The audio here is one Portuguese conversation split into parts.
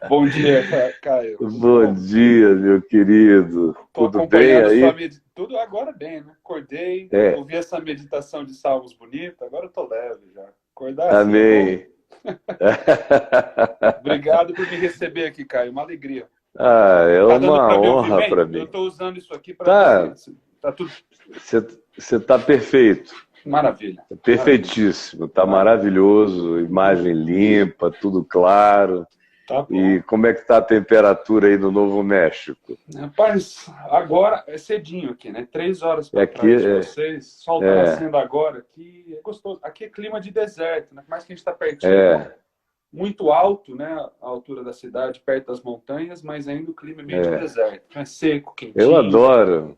Bom dia, Caio. Tudo Bom bom? dia, meu querido. Estou Tudo bem acompanhando sua aí? meditação. Tudo agora bem, né? Acordei, É, ouvi essa meditação de salmos bonita, agora eu tô leve já. Acordar assim é bom. amém. Obrigado por me receber aqui, Caio. Uma alegria. Ah, é Tá dando uma para me ouvir honra para bem? Eu mim. estou usando isso aqui para ver se, Tá, se tá tudo você tá perfeito, maravilha. tá Maravilha. perfeitíssimo, tá Maravilha. maravilhoso, imagem limpa, tudo claro. Tá E bom. como é que tá a temperatura aí no Novo México? Rapaz, agora é cedinho aqui, né? 3 horas É para aqui, trás de vocês. Sol tá é, nascendo agora aqui. É gostoso. Aqui é clima de deserto, né? Por mais que a gente está pertinho é, muito alto, né, a altura da cidade, perto das montanhas, mas ainda o clima é meio de é. deserto. É seco, Eu quentinho. adoro,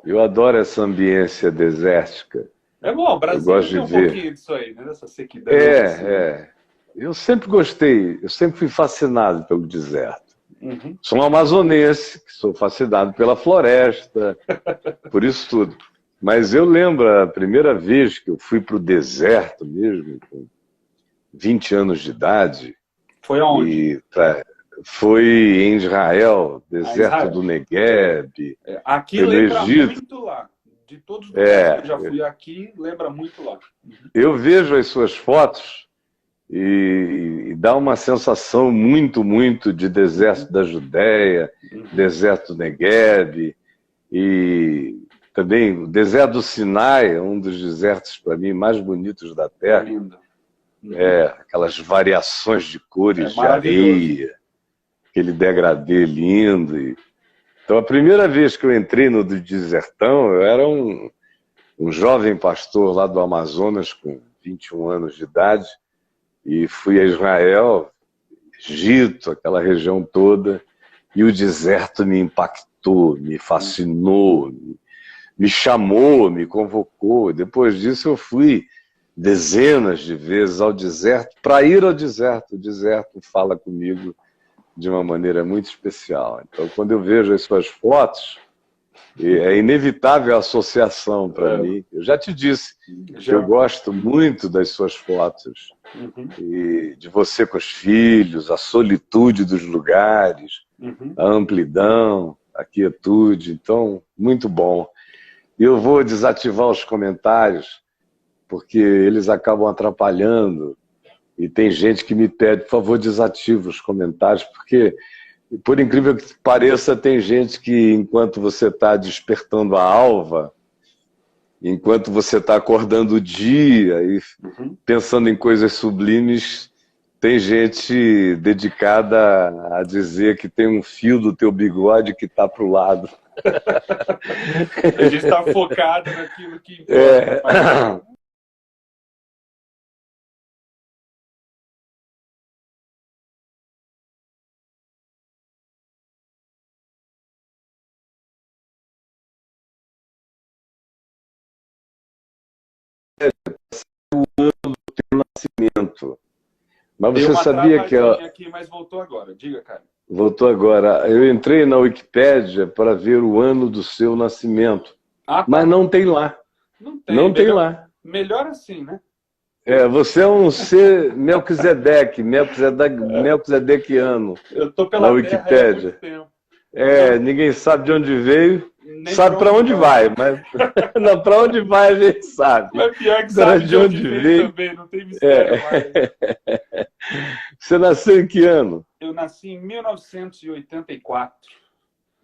eu adoro essa ambiência desértica. É bom, Eu Brasília gosto de tem um ver. pouquinho disso aí, né, dessa sequidão, É, assim. é. Eu sempre gostei, eu sempre fui fascinado pelo deserto. Uhum. Sou um amazonense, que sou fascinado pela floresta, por isso tudo. Mas eu lembro a primeira vez que eu fui para o deserto mesmo, com 20 anos de idade, Foi aonde? e foi em Israel, A deserto Israel. do Negueb, Aqui foi no lembra Egito. muito lá. De todos os lugares que eu já É, fui aqui, lembra muito lá. eu vejo as suas fotos e dá uma sensação muito, muito de Uhum. deserto da Judéia, Uhum. deserto do Negueb e também o deserto do Sinai, é um dos desertos para mim mais bonitos da É Terra, lindo. Uhum. aquelas variações de É cores de maravilhoso. areia, aquele degradê lindo. Então a primeira vez que eu entrei no do desertão, eu era um jovem pastor lá do Amazonas com 21 anos de idade e fui a Israel, Egito, aquela região toda, e o deserto me impactou, me Uhum. fascinou, me chamou, me convocou. Depois disso eu fui dezenas de vezes ao deserto, para ir ao deserto. O deserto fala comigo de uma maneira muito especial. Então, quando eu vejo as suas fotos, é inevitável a associação para É, mim. Eu já te disse que eu já. gosto muito das suas fotos Uhum. e de você com os filhos, a solitude dos lugares, Uhum. a amplidão, a quietude. Então, muito bom. E eu vou desativar os comentários, porque eles acabam atrapalhando. E tem gente que me pede, por favor, desativa os comentários, porque, por incrível que pareça, tem gente que, enquanto você está despertando a alva, enquanto você está acordando o dia e Uhum. pensando em coisas sublimes, tem gente dedicada a dizer que tem um fio do teu bigode que está para o lado. A gente está focado naquilo que importa, É, mas mas deu você uma sabia que travadinha aqui, mas voltou agora. Diga, cara. voltou agora? Eu entrei na Wikipédia para ver o ano do seu nascimento, Ah, mas tá. não tem lá. Não tem. Não tem Melhor, lá. melhor assim, né? Você é um ser Melquisedequiano Eu tô na pela Terra aí há muito Wikipédia. tempo. Eu Ninguém sabe de onde veio, nem para sabe para onde onde vai. vai, mas não, para onde vai a gente sabe. Mas pior que Agora, sabe de de onde onde veio veio, também, não tem mistério é. mais. Você nasceu em que ano? Eu nasci em 1984.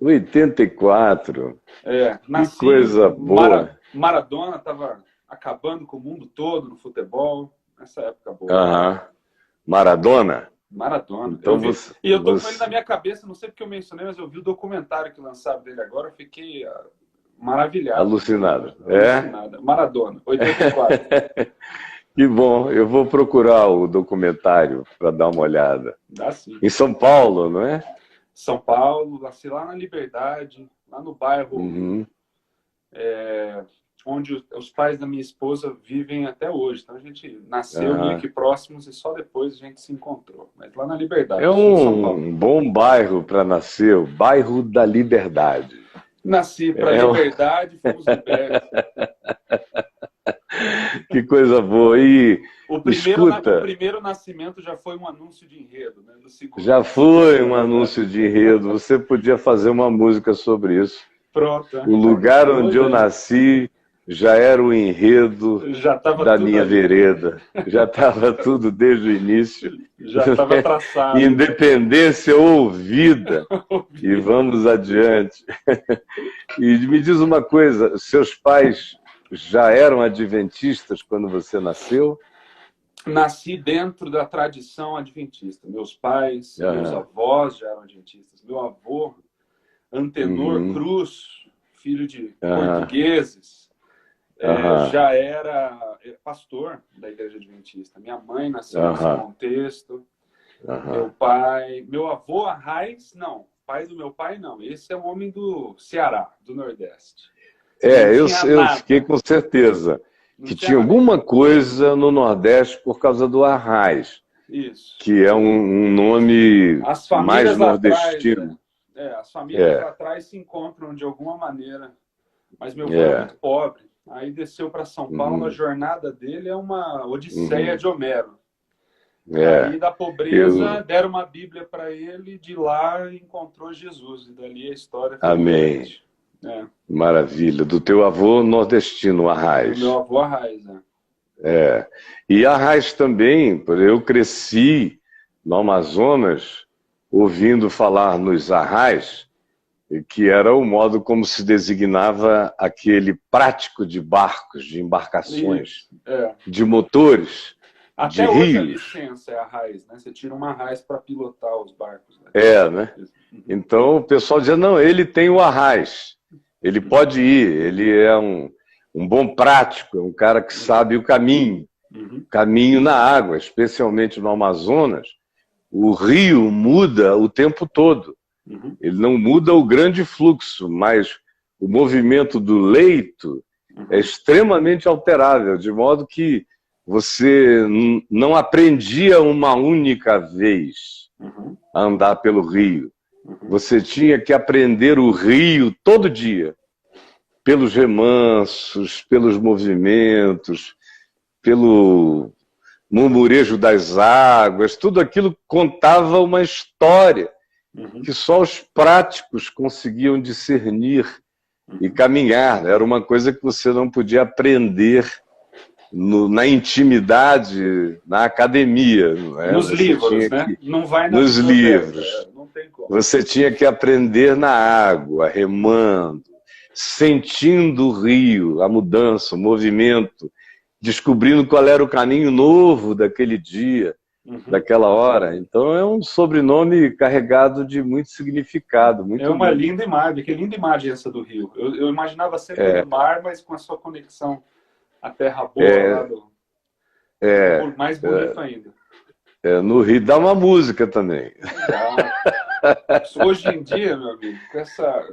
84. Que Nasci, coisa boa. Maradona estava acabando com o mundo todo no futebol. Nessa época boa. Aham. Maradona? Maradona. Eu Então vi, você, e eu tô com ele na você minha cabeça, não sei porque eu mencionei, mas eu vi o documentário que lançaram dele agora, eu fiquei maravilhado, alucinado. É? alucinado. Maradona, 84. Que bom. Eu vou procurar o documentário para dar uma olhada. Dá sim. Em São Paulo, não é? São Paulo, nasci lá na Liberdade, lá no bairro Uhum. onde os pais da minha esposa vivem até hoje. Então a gente nasceu meio Aham. que próximos e só depois a gente se encontrou. Mas lá na É Liberdade, sul de São Paulo. um bom bairro para nascer, o bairro da Liberdade. Nasci para É um- Liberdade e fomos libertos. Que coisa boa. Escuta, o primeiro nascimento já foi um anúncio de enredo, né? Do segundo. já foi um anúncio de enredo. Você podia fazer uma música sobre isso. Pronto. O lugar onde eu nasci já era o enredo já tava da tudo minha ali. Vereda. Já estava tudo desde o início. Já estava traçado. Independência ouvida. E vamos adiante. E me diz uma coisa, seus pais já eram adventistas quando você nasceu? Nasci dentro da tradição adventista. Meus pais, meus avós já eram adventistas. Meu avô, Antenor Cruz, filho de portugueses, já era pastor da Igreja Adventista. Minha mãe nasceu nesse contexto. Meu avô Arraes, não. Pai do meu pai, não. Esse é um homem do Ceará, do Nordeste. Eu fiquei com certeza que tinha alguma coisa no Nordeste por causa do Arraiz. Isso. Que é um nome mais nordestino. As famílias lá atrás se encontram de alguma maneira. Mas meu avô era muito pobre. Aí desceu para São Paulo. A jornada dele é uma odisseia de Homero. Aí da pobreza deram uma Bíblia para ele. De lá encontrou Jesus. E dali a história foi Amém. Maravilha. Do teu avô nordestino, Arraiz. Do meu avô Arraiz, E Arraiz também, eu cresci no Amazonas ouvindo falar nos Arraiz, que era o modo como se designava aquele prático de barcos, de embarcações, de motores, até de hoje rios. A licença é Arraiz, né? Você tira uma Arraiz para pilotar os barcos. Né? Então o pessoal dizia, não, ele tem o Arraiz, ele pode ir, ele é um bom prático, é um cara que sabe o caminho. Caminho na água, especialmente no Amazonas, o rio muda o tempo todo. Ele não muda o grande fluxo, mas o movimento do leito é extremamente alterável, de modo que você não aprendia uma única vez a andar pelo rio. Você tinha que aprender o rio todo dia, pelos remansos, pelos movimentos, pelo murmurejo das águas, tudo aquilo contava uma história que só os práticos conseguiam discernir e caminhar. Era uma coisa que você não podia aprender na intimidade, na academia. Nos livros, né? Não vai nos livros. Não tem como. Você tinha que aprender na água, remando, sentindo o rio, a mudança, o movimento, descobrindo qual era o caminho novo daquele dia, daquela hora. Então é um sobrenome carregado de muito significado. Muito uma linda imagem, que linda imagem essa do rio. Eu imaginava sempre no mar, mas com a sua conexão à terra boa, mais bonito ainda. No rio dá uma música também. Hoje em dia, meu amigo, com essa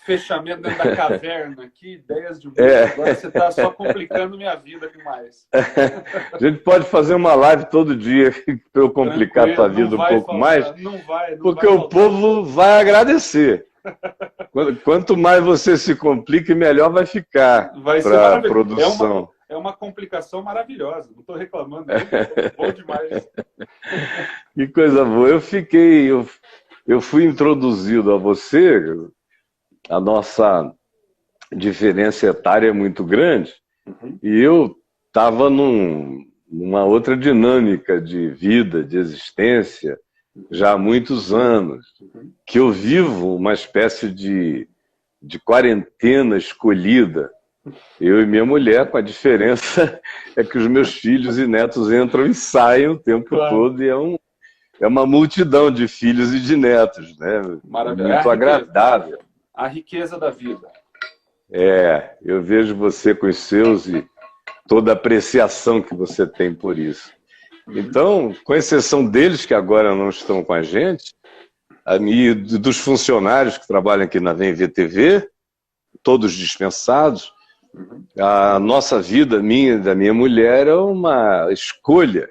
fechamento dentro da caverna aqui, ideias de música, agora você está só complicando minha vida demais. A gente pode fazer uma live todo dia para eu complicar a tua vida um pouco mais, porque o povo vai agradecer. Quanto mais você se complica, melhor vai ficar para a produção. É uma complicação maravilhosa, não estou reclamando, bom demais. Que coisa boa. Eu fui introduzido a você, a nossa diferença etária é muito grande, e eu estava numa outra dinâmica de vida, de existência, já há muitos anos, que eu vivo uma espécie de quarentena escolhida, eu e minha mulher, com a diferença é que os meus filhos e netos entram e saem o tempo todo, e é uma multidão de filhos e de netos, né? Muito agradável. A riqueza da vida. Eu vejo você com os seus e toda a apreciação que você tem por isso. Então, com exceção deles que agora não estão com a gente, e dos funcionários que trabalham aqui na VTV, todos dispensados, a nossa vida, minha e da minha mulher, é uma escolha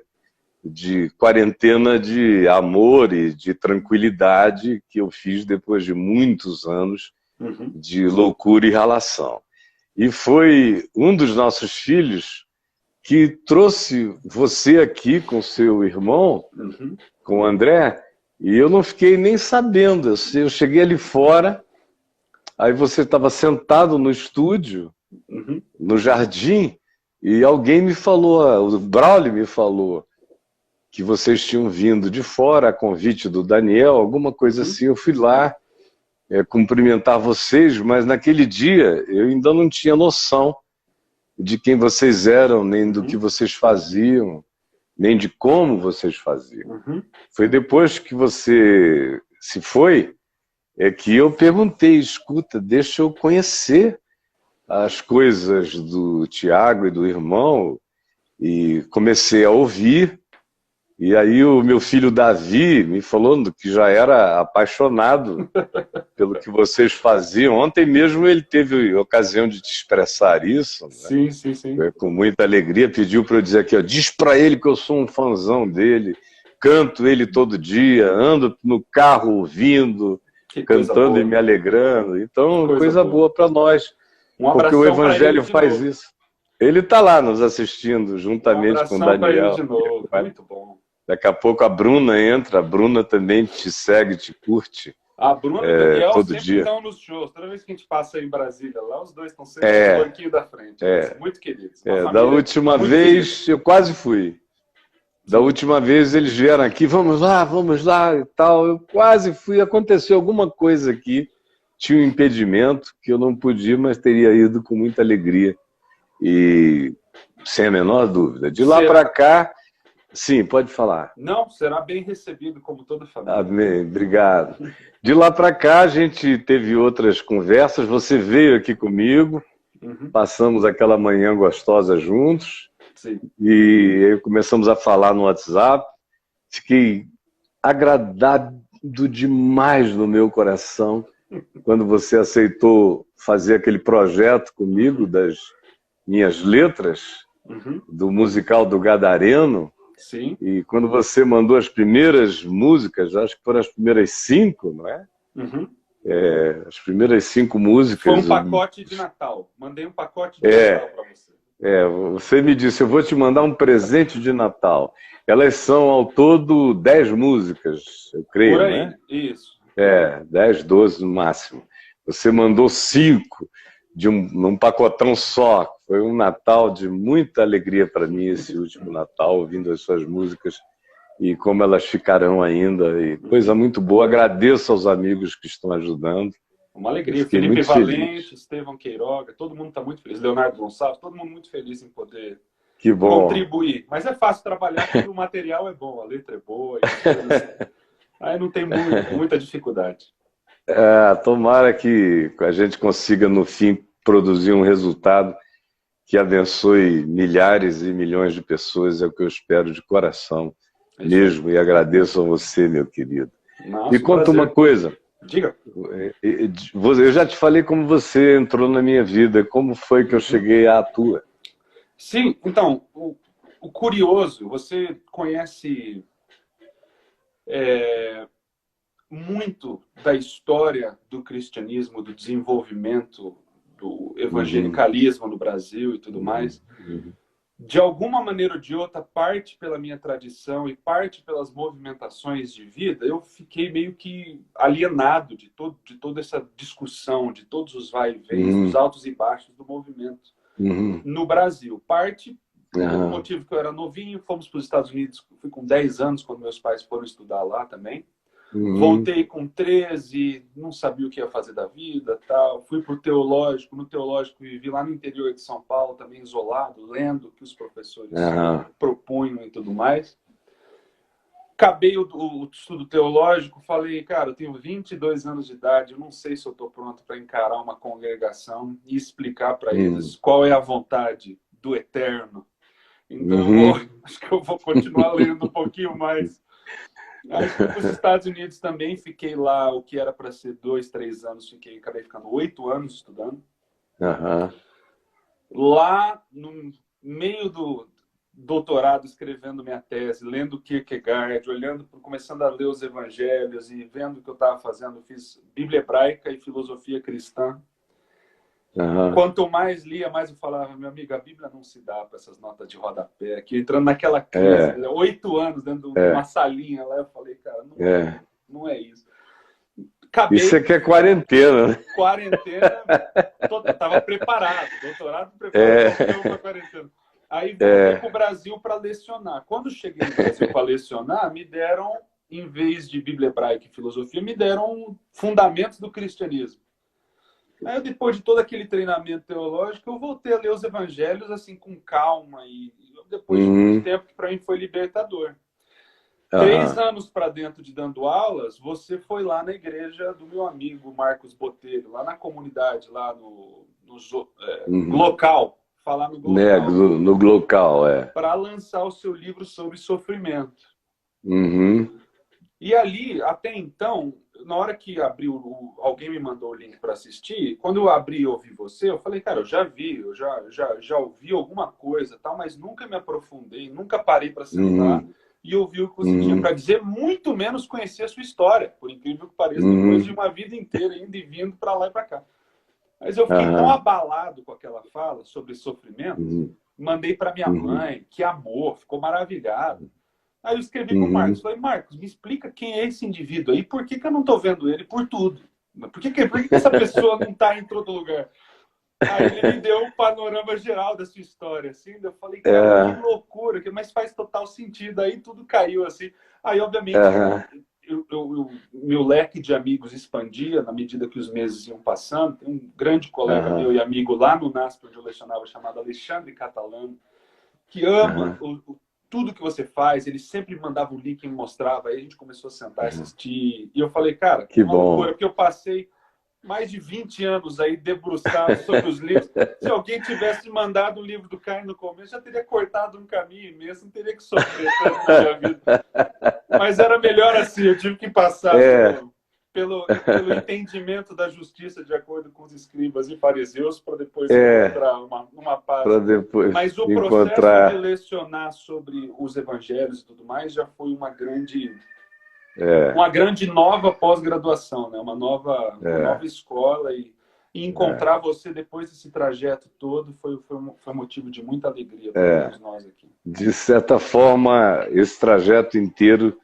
de quarentena de amor e de tranquilidade que eu fiz depois de muitos anos de loucura e relação. E foi um dos nossos filhos que trouxe você aqui com seu irmão, com o André, e eu não fiquei nem sabendo. Eu cheguei ali fora, aí você estava sentado no estúdio, no jardim, e alguém me falou, o Braulio me falou, que vocês tinham vindo de fora, a convite do Daniel, alguma coisa assim. Eu fui lá cumprimentar vocês, mas naquele dia eu ainda não tinha noção de quem vocês eram, nem do que vocês faziam, nem de como vocês faziam. Foi depois que você se foi, que eu perguntei, escuta, deixa eu conhecer as coisas do Tiago e do irmão, e comecei a ouvir. E aí o meu filho Davi me falou que já era apaixonado pelo que vocês faziam. Ontem mesmo ele teve a ocasião de te expressar isso, né? Sim, sim, sim. Com muita alegria, pediu para eu dizer aqui, ó, diz para ele que eu sou um fãzão dele, canto ele todo dia, ando no carro ouvindo, cantando e me alegrando. Então, coisa boa para nós, porque o Evangelho faz isso. Ele está lá nos assistindo, juntamente com o Daniel. Ele de novo. Muito bom. Daqui a pouco a Bruna entra, a Bruna também te segue, te curte. A Bruna e o Daniel todo sempre dia. Estão nos shows. Toda vez que a gente passa aí em Brasília, lá os dois estão sempre no banquinho da frente. Muito queridos. Da última vez, eu quase fui. Da última vez eles vieram aqui, vamos lá e tal. Eu quase fui, aconteceu alguma coisa aqui. Tinha um impedimento que eu não podia, mas teria ido com muita alegria. E sem a menor dúvida. De lá para cá... Sim, pode falar. Não, será bem recebido, como toda família. Amém, obrigado. De lá para cá, a gente teve outras conversas. Você veio aqui comigo, passamos aquela manhã gostosa juntos. Sim. E aí começamos a falar no WhatsApp. Fiquei agradado demais no meu coração quando você aceitou fazer aquele projeto comigo das minhas letras, do musical do Gadareno. Sim. E quando você mandou as primeiras músicas, acho que foram as primeiras 5, não é? As primeiras 5 músicas. Foi um pacote de Natal. Mandei um pacote de Natal para você. Você me disse, eu vou te mandar um presente de Natal. Elas são ao todo 10 músicas, eu creio, por aí, né? Isso. 10, 12 no máximo. Você mandou 5 num pacotão só. Foi um Natal de muita alegria para mim, esse último Natal, ouvindo as suas músicas e como elas ficarão ainda. E coisa muito boa. Agradeço aos amigos que estão ajudando. Uma alegria. Felipe Valente, Estevão Queiroga, todo mundo está muito feliz. Leonardo Gonçalves, todo mundo muito feliz em poder contribuir. Mas é fácil trabalhar porque o material é bom, a letra é boa. Aí não tem muita dificuldade. Tomara que a gente consiga, no fim, produzir um resultado que abençoe milhares e milhões de pessoas, é o que eu espero de coração mesmo, e agradeço a você, meu querido. Nossa, me conta uma coisa. Diga. Eu já te falei como você entrou na minha vida, como foi que eu cheguei à tua? Sim, então, o curioso, você conhece muito da história do cristianismo, do desenvolvimento do evangelicalismo no Brasil e tudo mais. De alguma maneira ou de outra, parte pela minha tradição e parte pelas movimentações de vida, eu fiquei meio que alienado de toda essa discussão, de todos os vai e vens, dos altos e baixos do movimento no Brasil. Parte pelo motivo que eu era novinho, fomos para os Estados Unidos, fui com 10 anos quando meus pais foram estudar lá também. Voltei com 13, não sabia o que ia fazer da vida, tal. Fui para o teológico, no teológico vivi lá no interior de São Paulo, também isolado, lendo o que os professores propunham e tudo mais. Acabei o estudo teológico, falei, cara, eu tenho 22 anos de idade, eu não sei se eu estou pronto para encarar uma congregação e explicar para eles qual é a vontade do Eterno. Então, acho que eu vou continuar lendo um pouquinho mais. Aí fui para os Estados Unidos também, fiquei lá o que era para ser 2, 3 anos, acabei ficando 8 anos estudando. Lá, no meio do doutorado, escrevendo minha tese, lendo Kierkegaard, começando a ler os evangelhos e vendo o que eu estava fazendo, fiz Bíblia hebraica e filosofia cristã. Quanto mais lia, mais eu falava, meu amigo, a Bíblia não se dá para essas notas de rodapé aqui, entrando naquela crise, 8 anos dentro de uma salinha lá, eu falei, cara, não é isso. Acabei, isso é que é quarentena, né? Quarentena, estava preparado, doutorado preparado para quarentena. Aí voltei para o Brasil para lecionar. Quando cheguei no Brasil para lecionar, me deram, em vez de Bíblia hebraica e filosofia, me deram fundamentos do cristianismo. Aí, depois de todo aquele treinamento teológico, eu voltei a ler os evangelhos assim com calma e depois de muito tempo que para mim foi libertador. 3 anos para dentro de dando aulas, você foi lá na igreja do meu amigo Marcos Botelho, lá na comunidade, lá no local, falar no local. No local, para lançar o seu livro sobre sofrimento. E ali, até então, na hora que abriu, alguém me mandou o link para assistir, quando eu abri e ouvi você, eu falei, cara, eu já vi, eu já ouvi alguma coisa, tal, mas nunca me aprofundei, nunca parei para sentar e ouvir o que você tinha para dizer, muito menos conhecer a sua história, por incrível que pareça, depois de uma vida inteira indo e vindo para lá e para cá. Mas eu fiquei tão abalado com aquela fala sobre sofrimento, mandei para minha mãe, que amor, ficou maravilhado. Aí eu escrevi para o Marcos, falei, Marcos, me explica quem é esse indivíduo aí, por que eu não estou vendo ele por tudo? Por que essa pessoa não está em todo lugar? Aí ele me deu um panorama geral da sua história, assim, eu falei, cara, que loucura, mas faz total sentido, aí tudo caiu, assim. Aí, obviamente, meu leque de amigos expandia na medida que os meses iam passando. Tem um grande colega meu e amigo lá no NASP, onde eu lecionava, chamado Alexandre Catalano, que ama tudo que você faz, ele sempre mandava o link e me mostrava, aí a gente começou a sentar e assistir, e eu falei, cara, que bom, loucura, porque eu passei mais de 20 anos aí debruçado sobre os livros. Se alguém tivesse mandado o livro do Caio no começo, já teria cortado um caminho imenso, não teria que sofrer tanto na minha vida. Mas era melhor assim, eu tive que passar pelo entendimento da justiça de acordo com os escribas e fariseus para depois encontrar uma paz. Mas o processo de lecionar sobre os evangelhos e tudo mais já foi uma grande nova pós-graduação, né? uma nova escola, e encontrar você depois desse trajeto todo foi motivo de muita alegria para todos nós aqui. De certa forma, esse trajeto inteiro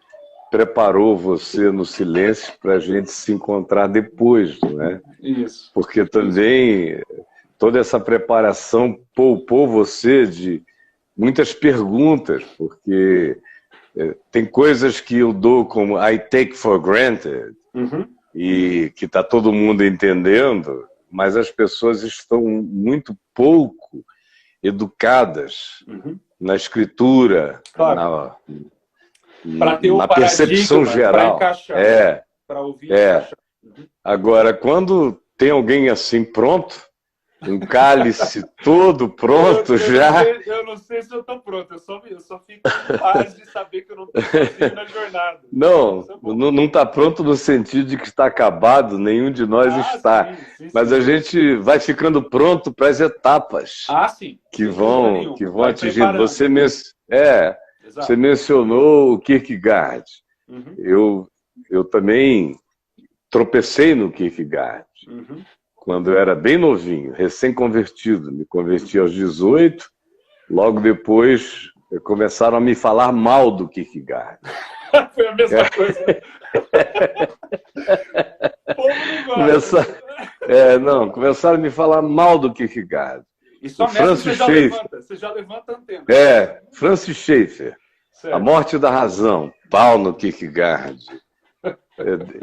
preparou você no silêncio para a gente se encontrar depois, não é? Isso. Porque também toda essa preparação poupou você de muitas perguntas, porque tem coisas que eu dou como I take for granted, e que está todo mundo entendendo, mas as pessoas estão muito pouco educadas na escritura, para ter na percepção geral. Para ouvir encaixar. Agora, quando tem alguém assim pronto, um cálice todo pronto eu não sei se eu estou pronto, eu só fico em paz de saber que eu não estou sozinho na jornada. Não está pronto no sentido de que está acabado, nenhum de nós está. Sim, mas a gente vai ficando pronto para as etapas que vão atingindo. Você mencionou o Kierkegaard. Eu também tropecei no Kierkegaard. Quando eu era bem novinho, recém-convertido. Me converti aos 18, logo depois começaram a me falar mal do Kierkegaard. Foi a mesma coisa. Começaram a me falar mal do Kierkegaard. E só você já levanta a antena. Francis Schaeffer, certo. A Morte da Razão, pau no Kierkegaard.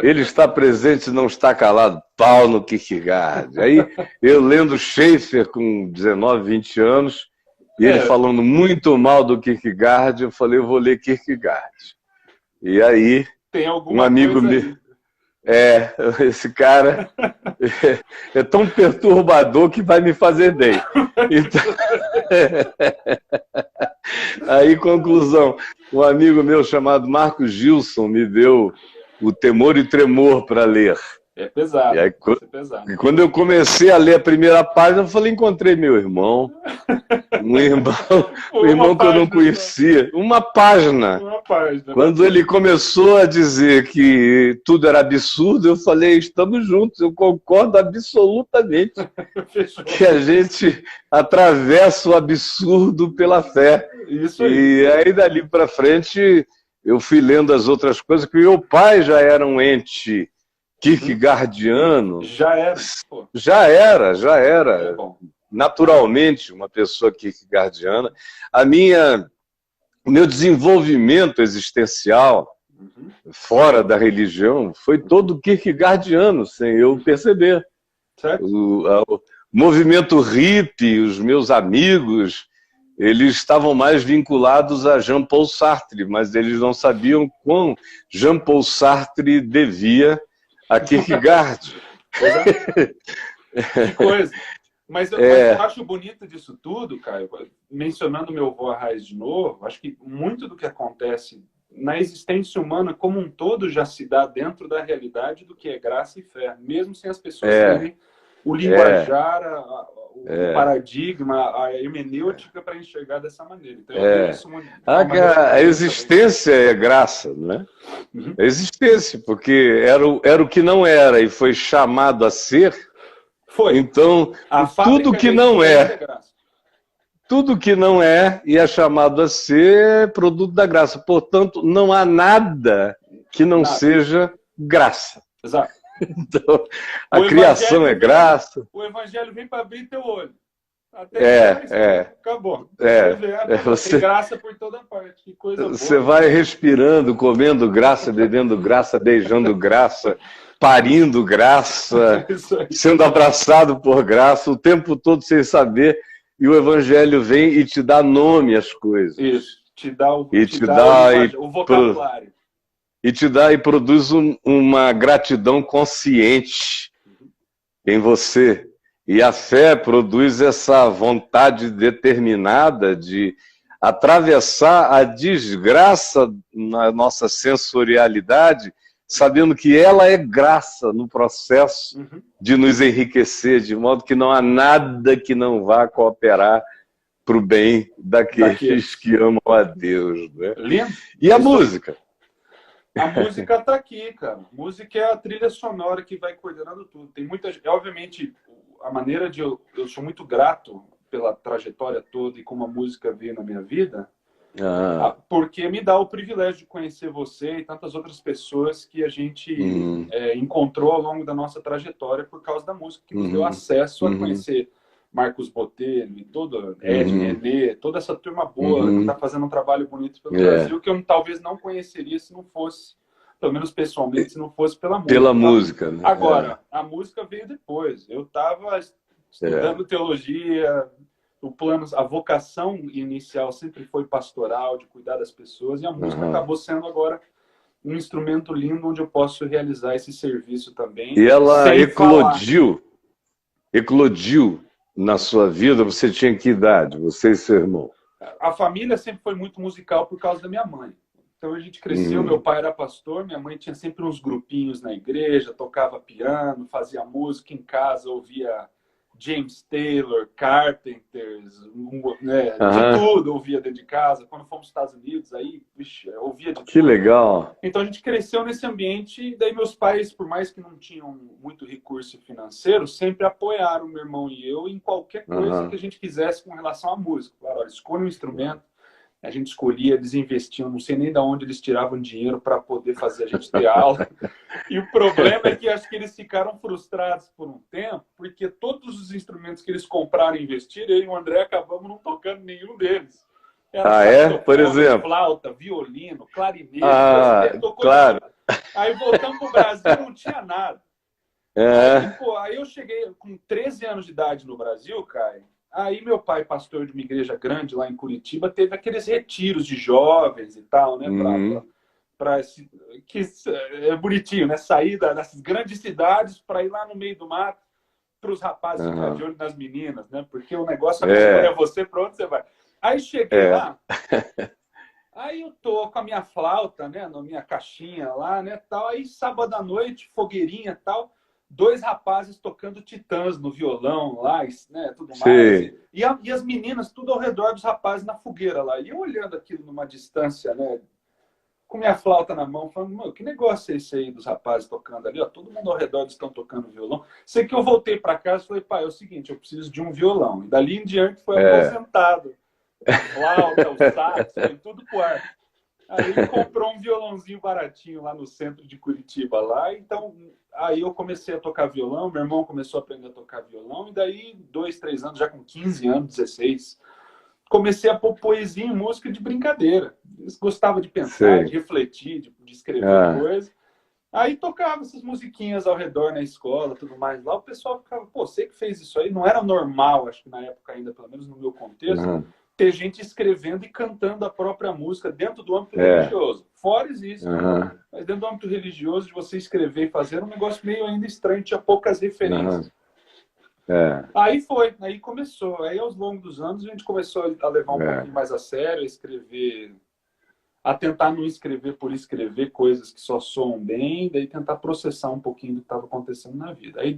Ele está presente, não está calado, pau no Kierkegaard. Aí eu lendo Schaeffer com 19, 20 anos, e ele falando muito mal do Kierkegaard, eu falei, eu vou ler Kierkegaard. E aí, um amigo meu... esse cara é tão perturbador que vai me fazer bem. Então... Aí, conclusão, um amigo meu chamado Marcos Gilson me deu O Temor e Tremor para ler. É pesado, E aí, é pesado. e quando eu comecei a ler a primeira página, eu falei, encontrei meu irmão. Um irmão, um irmão que eu não conhecia. Uma página. Uma página. Quando ele começou a dizer que tudo era absurdo, eu falei, estamos juntos, eu concordo absolutamente que a gente atravessa o absurdo pela fé. Isso aí. E aí, dali para frente, eu fui lendo as outras coisas, que meu pai já era um ente kierkegaardiano. Já era. Pô. Já era. É bom. Naturalmente, uma pessoa kierkegaardiana. O meu desenvolvimento existencial, fora da religião, foi todo kierkegaardiano, sem eu perceber. Certo. O movimento hippie, os meus amigos, eles estavam mais vinculados a Jean-Paul Sartre, mas eles não sabiam quão Jean-Paul Sartre devia a Kierkegaard. Que coisa. Mas eu acho bonito disso tudo, Caio, mencionando meu avô Arraes de novo, acho que muito do que acontece na existência humana como um todo já se dá dentro da realidade do que é graça e fé, mesmo sem as pessoas terem o linguajar, o paradigma, a hermenêutica para enxergar dessa maneira. Então, eu vejo isso muito, a existência é graça, não é? A existência, porque era o que não era e foi chamado a ser. Foi. Então, tudo que não é e é chamado a ser é produto da graça. Portanto, não há nada que não seja graça. Exato. Então, a criação é graça. O evangelho vem para abrir teu olho. Acabou. Você tem graça por toda parte. Que coisa boa. Você vai respirando, comendo graça, bebendo graça, beijando graça, parindo graça, sendo abraçado por graça, o tempo todo sem saber, e o evangelho vem e te dá nome às coisas. Isso, te dá o vocabulário. E te dá e produz uma gratidão consciente em você. E a fé produz essa vontade determinada de atravessar a desgraça na nossa sensorialidade, sabendo que ela é graça no processo de nos enriquecer, de modo que não há nada que não vá cooperar para o bem daqueles que amam a Deus. Né? Lindo. E a música? A música está aqui, cara. A música é a trilha sonora que vai coordenando tudo. Tem muita gente, obviamente, a maneira de eu sou muito grato pela trajetória toda e como a música veio na minha vida, porque me dá o privilégio de conhecer você e tantas outras pessoas que a gente encontrou ao longo da nossa trajetória por causa da música, que nos deu acesso a conhecer Marcos Botelho e todo Ed René, toda essa turma boa que está fazendo um trabalho bonito pelo Brasil, que eu talvez não conheceria se não fosse, pelo menos pessoalmente, se não fosse pela música. Pela música, né? Agora, a música veio depois. Eu estava estudando teologia, a vocação inicial sempre foi pastoral, de cuidar das pessoas, e a música acabou sendo agora um instrumento lindo onde eu posso realizar esse serviço também. E ela eclodiu na sua vida. Você tinha que idade, você e seu irmão? A família sempre foi muito musical por causa da minha mãe. Então a gente cresceu, meu pai era pastor, minha mãe tinha sempre uns grupinhos na igreja, tocava piano, fazia música em casa, ouvia James Taylor, Carpenters, né, de tudo ouvia dentro de casa. Quando fomos para os Estados Unidos, aí, ouvia de tudo. Que legal! Então a gente cresceu nesse ambiente, e daí meus pais, por mais que não tinham muito recurso financeiro, sempre apoiaram meu irmão e eu em qualquer coisa que a gente quisesse com relação à música. Claro, olha, escolha um instrumento, a gente escolhia, eles investiam, não sei nem de onde eles tiravam dinheiro para poder fazer a gente ter aula. E o problema é que acho que eles ficaram frustrados por um tempo, porque todos os instrumentos que eles compraram e investiram, eu e o André acabamos não tocando nenhum deles. Por exemplo? Flauta, violino, clarinete, claro. Aí voltamos para o Brasil e não tinha nada. Aí eu cheguei com 13 anos de idade no Brasil, Caio. Aí meu pai, pastor de uma igreja grande lá em Curitiba, teve aqueles retiros de jovens e tal, né? Que é bonitinho, né? Sair dessas grandes cidades para ir lá no meio do mato para os rapazes ficar de olho nas meninas, né? Porque o negócio é você, para onde você vai. Aí cheguei lá, aí eu tô com a minha flauta, né? Na minha caixinha lá, né? Tal. Aí sábado à noite, fogueirinha e tal. 2 rapazes tocando Titãs no violão lá, né, tudo mais. E as meninas tudo ao redor dos rapazes na fogueira lá. E eu olhando aquilo numa distância, né, com minha flauta na mão, falando, mano, que negócio é esse aí dos rapazes tocando ali? Ó, todo mundo ao redor estão tocando violão. Sei que eu voltei para casa e falei, pai, é o seguinte, eu preciso de um violão. E dali em diante foi aposentado. A flauta, o sax, foi tudo pro ar. Aí ele comprou um violãozinho baratinho lá no centro de Curitiba. Lá, então, aí eu comecei a tocar violão, meu irmão começou a aprender a tocar violão, e daí, 2, 3 anos, já com 15 anos, 16, comecei a pôr poesia em música de brincadeira. Eles gostavam de pensar, de refletir, de escrever coisa. Aí tocava essas musiquinhas ao redor na escola, tudo mais. Lá o pessoal ficava, pô, você que fez isso aí? Não era normal, acho que na época ainda, pelo menos no meu contexto, ter gente escrevendo e cantando a própria música dentro do âmbito religioso. Fora existe, mas dentro do âmbito religioso, de você escrever e fazer, era um negócio meio ainda estranho, tinha poucas referências. Aí começou. Aí, aos longos dos anos, a gente começou a levar um pouquinho mais a sério, a escrever, a tentar não escrever por escrever coisas que só soam bem, daí tentar processar um pouquinho do que estava acontecendo na vida. Aí,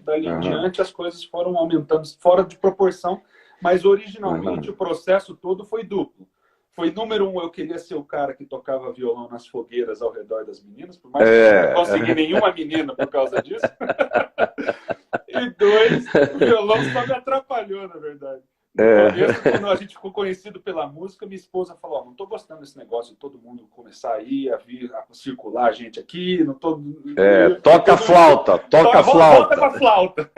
dali em diante, as coisas foram aumentando fora de proporção, mas originalmente o processo todo foi duplo. Foi, número 1, eu queria ser o cara que tocava violão nas fogueiras ao redor das meninas, por mais que eu não consegui nenhuma menina por causa disso. E 2, o violão só me atrapalhou, na verdade. No começo, quando a gente ficou conhecido pela música, minha esposa falou, não estou gostando desse negócio de todo mundo começar a ir, a circular a gente aqui. Não tô, toca a flauta, toca a flauta. Volta com a flauta.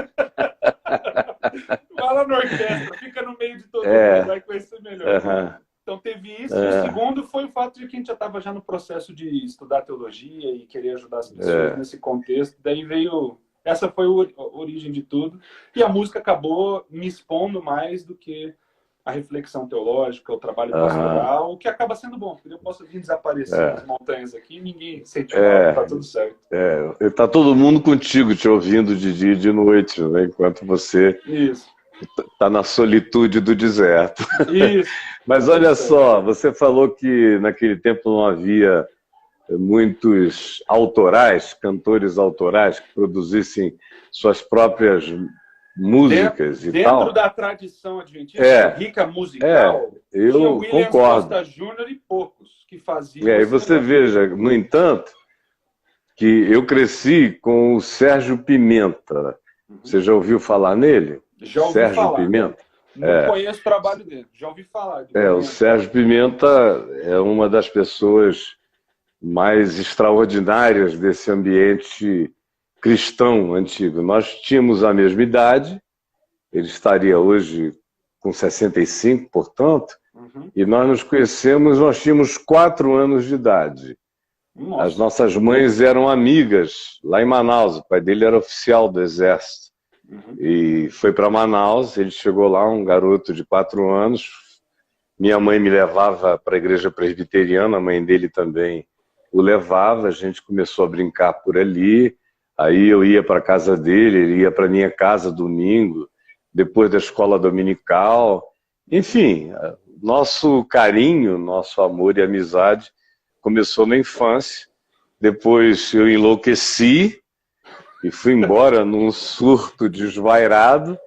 Vai lá na orquestra, fica no meio de todo mundo, vai conhecer melhor. Então teve isso. O segundo foi o fato de que a gente já no processo de estudar teologia e querer ajudar as pessoas nesse contexto. Daí veio... Essa foi a origem de tudo. E a música acabou me expondo mais do que a reflexão teológica, o trabalho pastoral, o que acaba sendo bom, porque eu posso vir desaparecer nas montanhas aqui, ninguém sente nada, tá tudo certo. Tá todo mundo contigo, te ouvindo de dia e de noite, né? Enquanto você tá na solitude do deserto. Isso. Mas olha só, você falou que naquele tempo não havia muitos autorais, cantores autorais que produzissem suas próprias músicas e tal. Dentro da tradição adventista, rica musical, eu tinha William concordo. Costa Júnior e poucos que faziam. E você veja, no entanto, que eu cresci com o Sérgio Pimenta. Você já ouviu falar nele? Já ouvi Sérgio falar. Pimenta? Não conheço o trabalho dele, já ouvi falar. O Sérgio Pimenta é uma das pessoas mais extraordinárias desse ambiente cristão antigo. Nós tínhamos a mesma idade, ele estaria hoje com 65, portanto, e nós nos conhecemos, nós tínhamos 4 anos de idade. Nossa. As nossas mães eram amigas lá em Manaus, o pai dele era oficial do Exército. E foi para Manaus, ele chegou lá, um garoto de 4 anos, minha mãe me levava para a igreja presbiteriana, a mãe dele também o levava, a gente começou a brincar por ali, aí eu ia para a casa dele, ele ia para minha casa domingo, depois da escola dominical, enfim, nosso carinho, nosso amor e amizade começou na infância, depois eu enlouqueci e fui embora num surto desvairado,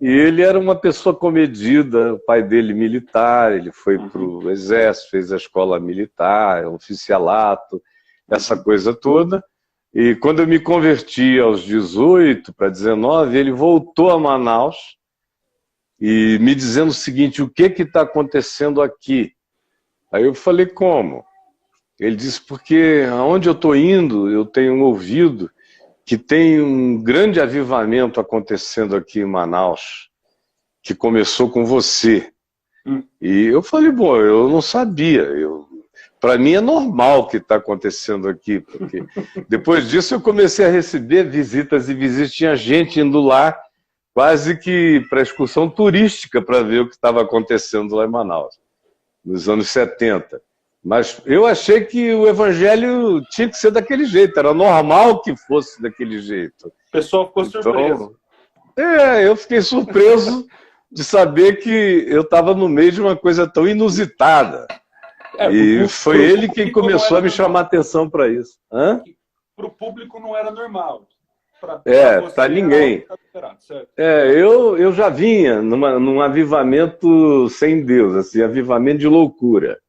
e ele era uma pessoa comedida, o pai dele militar, ele foi para o exército, fez a escola militar, oficialato, essa coisa toda. E quando eu me converti aos 18 para 19, ele voltou a Manaus e me dizendo o seguinte, o que está acontecendo aqui? Aí eu falei, como? Ele disse, porque aonde eu estou indo, eu tenho ouvido que tem um grande avivamento acontecendo aqui em Manaus, que começou com você. E eu falei, bom, eu não sabia. Para mim é normal o que está acontecendo aqui, porque depois disso eu comecei a receber visitas e visitas, tinha gente indo lá quase que para excursão turística para ver o que estava acontecendo lá em Manaus, nos anos 70. Mas eu achei que o evangelho tinha que ser daquele jeito, era normal que fosse daquele jeito. O pessoal ficou surpreso. Eu fiquei surpreso de saber que eu estava no meio de uma coisa tão inusitada. E foi ele quem começou a me chamar a atenção para isso. Para o público não era normal. para ninguém. Eu já vinha num avivamento sem Deus, assim, avivamento de loucura.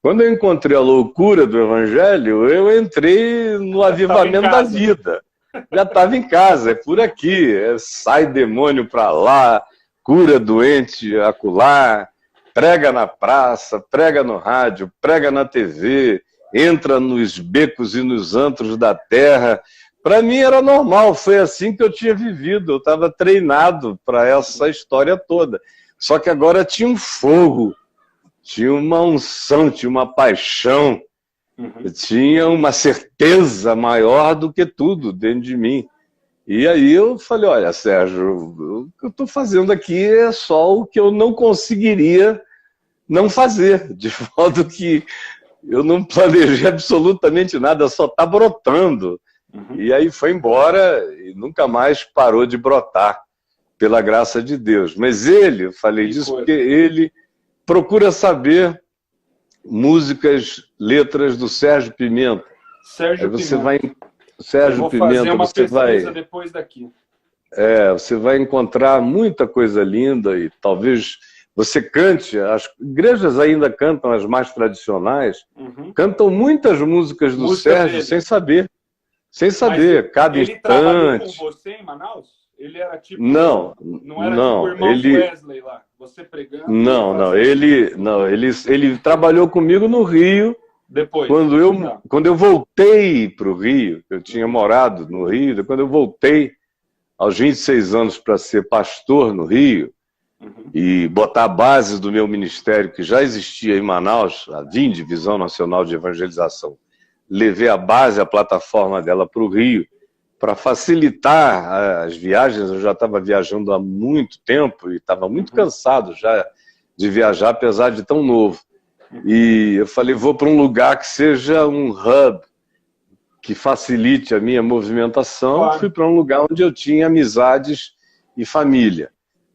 Quando eu encontrei a loucura do Evangelho, eu entrei no avivamento da vida. Já estava em casa, é por aqui. Sai demônio para lá, cura doente acolá, prega na praça, prega no rádio, prega na TV, entra nos becos e nos antros da terra. Para mim era normal, foi assim que eu tinha vivido. Eu estava treinado para essa história toda. Só que agora tinha um fogo, tinha uma unção, tinha uma paixão, tinha uma certeza maior do que tudo dentro de mim. E aí eu falei, olha, Sérgio, o que eu estou fazendo aqui é só o que eu não conseguiria não fazer, de modo que eu não planejei absolutamente nada, só está brotando. E aí foi embora e nunca mais parou de brotar, pela graça de Deus. Mas ele, eu falei disso porque ele procura saber músicas, letras do Sérgio Pimenta. Sérgio Pimenta. Sérgio Pimenta, você vai... depois daqui. Você vai encontrar muita coisa linda e talvez você cante. As igrejas ainda cantam as mais tradicionais, cantam muitas músicas do Sérgio dele. Sem saber. Sem saber, cada instante. Ele trabalhou com você em Manaus? Ele era tipo... Não era tipo o irmão Wesley lá, você pregando? Ele trabalhou comigo no Rio. Depois? Quando eu voltei para o Rio, eu tinha morado no Rio, quando eu voltei aos 26 anos para ser pastor no Rio e botar a base do meu ministério, que já existia em Manaus, a VIND, Visão Nacional de Evangelização, levei a base, a plataforma dela para o Rio, para facilitar as viagens. Eu já estava viajando há muito tempo e estava muito cansado já de viajar, apesar de tão novo. E eu falei, vou para um lugar que seja um hub, que facilite a minha movimentação. Claro. Fui para um lugar onde eu tinha amizades e família,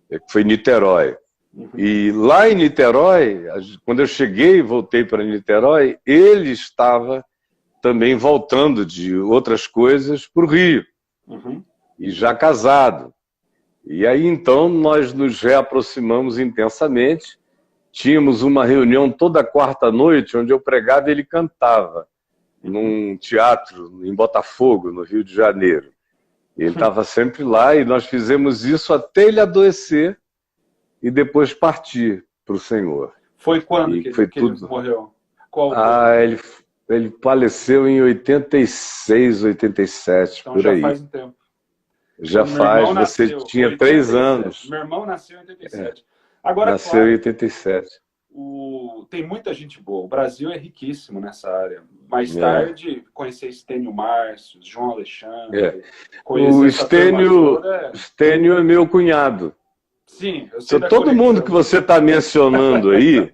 que foi Niterói. E lá em Niterói, quando eu cheguei e voltei para Niterói, ele estava também voltando de outras coisas para o Rio, e já casado. E aí, então, nós nos reaproximamos intensamente. Tínhamos uma reunião toda quarta-noite, onde eu pregava e ele cantava, num teatro em Botafogo, no Rio de Janeiro. Ele estava sempre lá e nós fizemos isso até ele adoecer e depois partir para o Senhor. Foi quando que ele morreu? Qual ele faleceu em 86, 87, então, por aí. Já faz um tempo. Já faz, você tinha 87. 3 anos. Meu irmão nasceu em 87. Agora, nasceu claro, em 87. Tem muita gente boa. O Brasil é riquíssimo nessa área. Mais tarde, conheci Estênio Márcio, João Alexandre. O Estênio é meu cunhado. Sim, eu sei. Todo mundo que você está mencionando aí,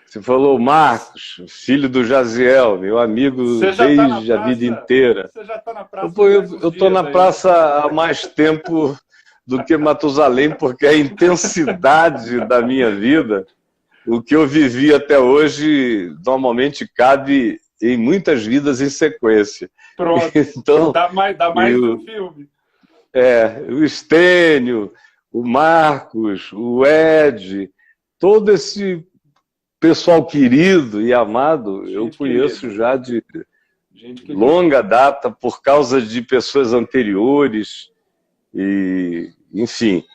você falou Marcos, filho do Jaziel, meu amigo desde a vida inteira. Você já está na praça? Eu estou na praça há mais tempo do que Matusalém, porque a intensidade da minha vida, o que eu vivi até hoje, normalmente cabe em muitas vidas em sequência. Pronto, então, dá mais do filme. O Estênio, o Marcos, o Ed, todo esse pessoal querido e amado, eu conheço já de longa data, por causa de pessoas anteriores. E, enfim,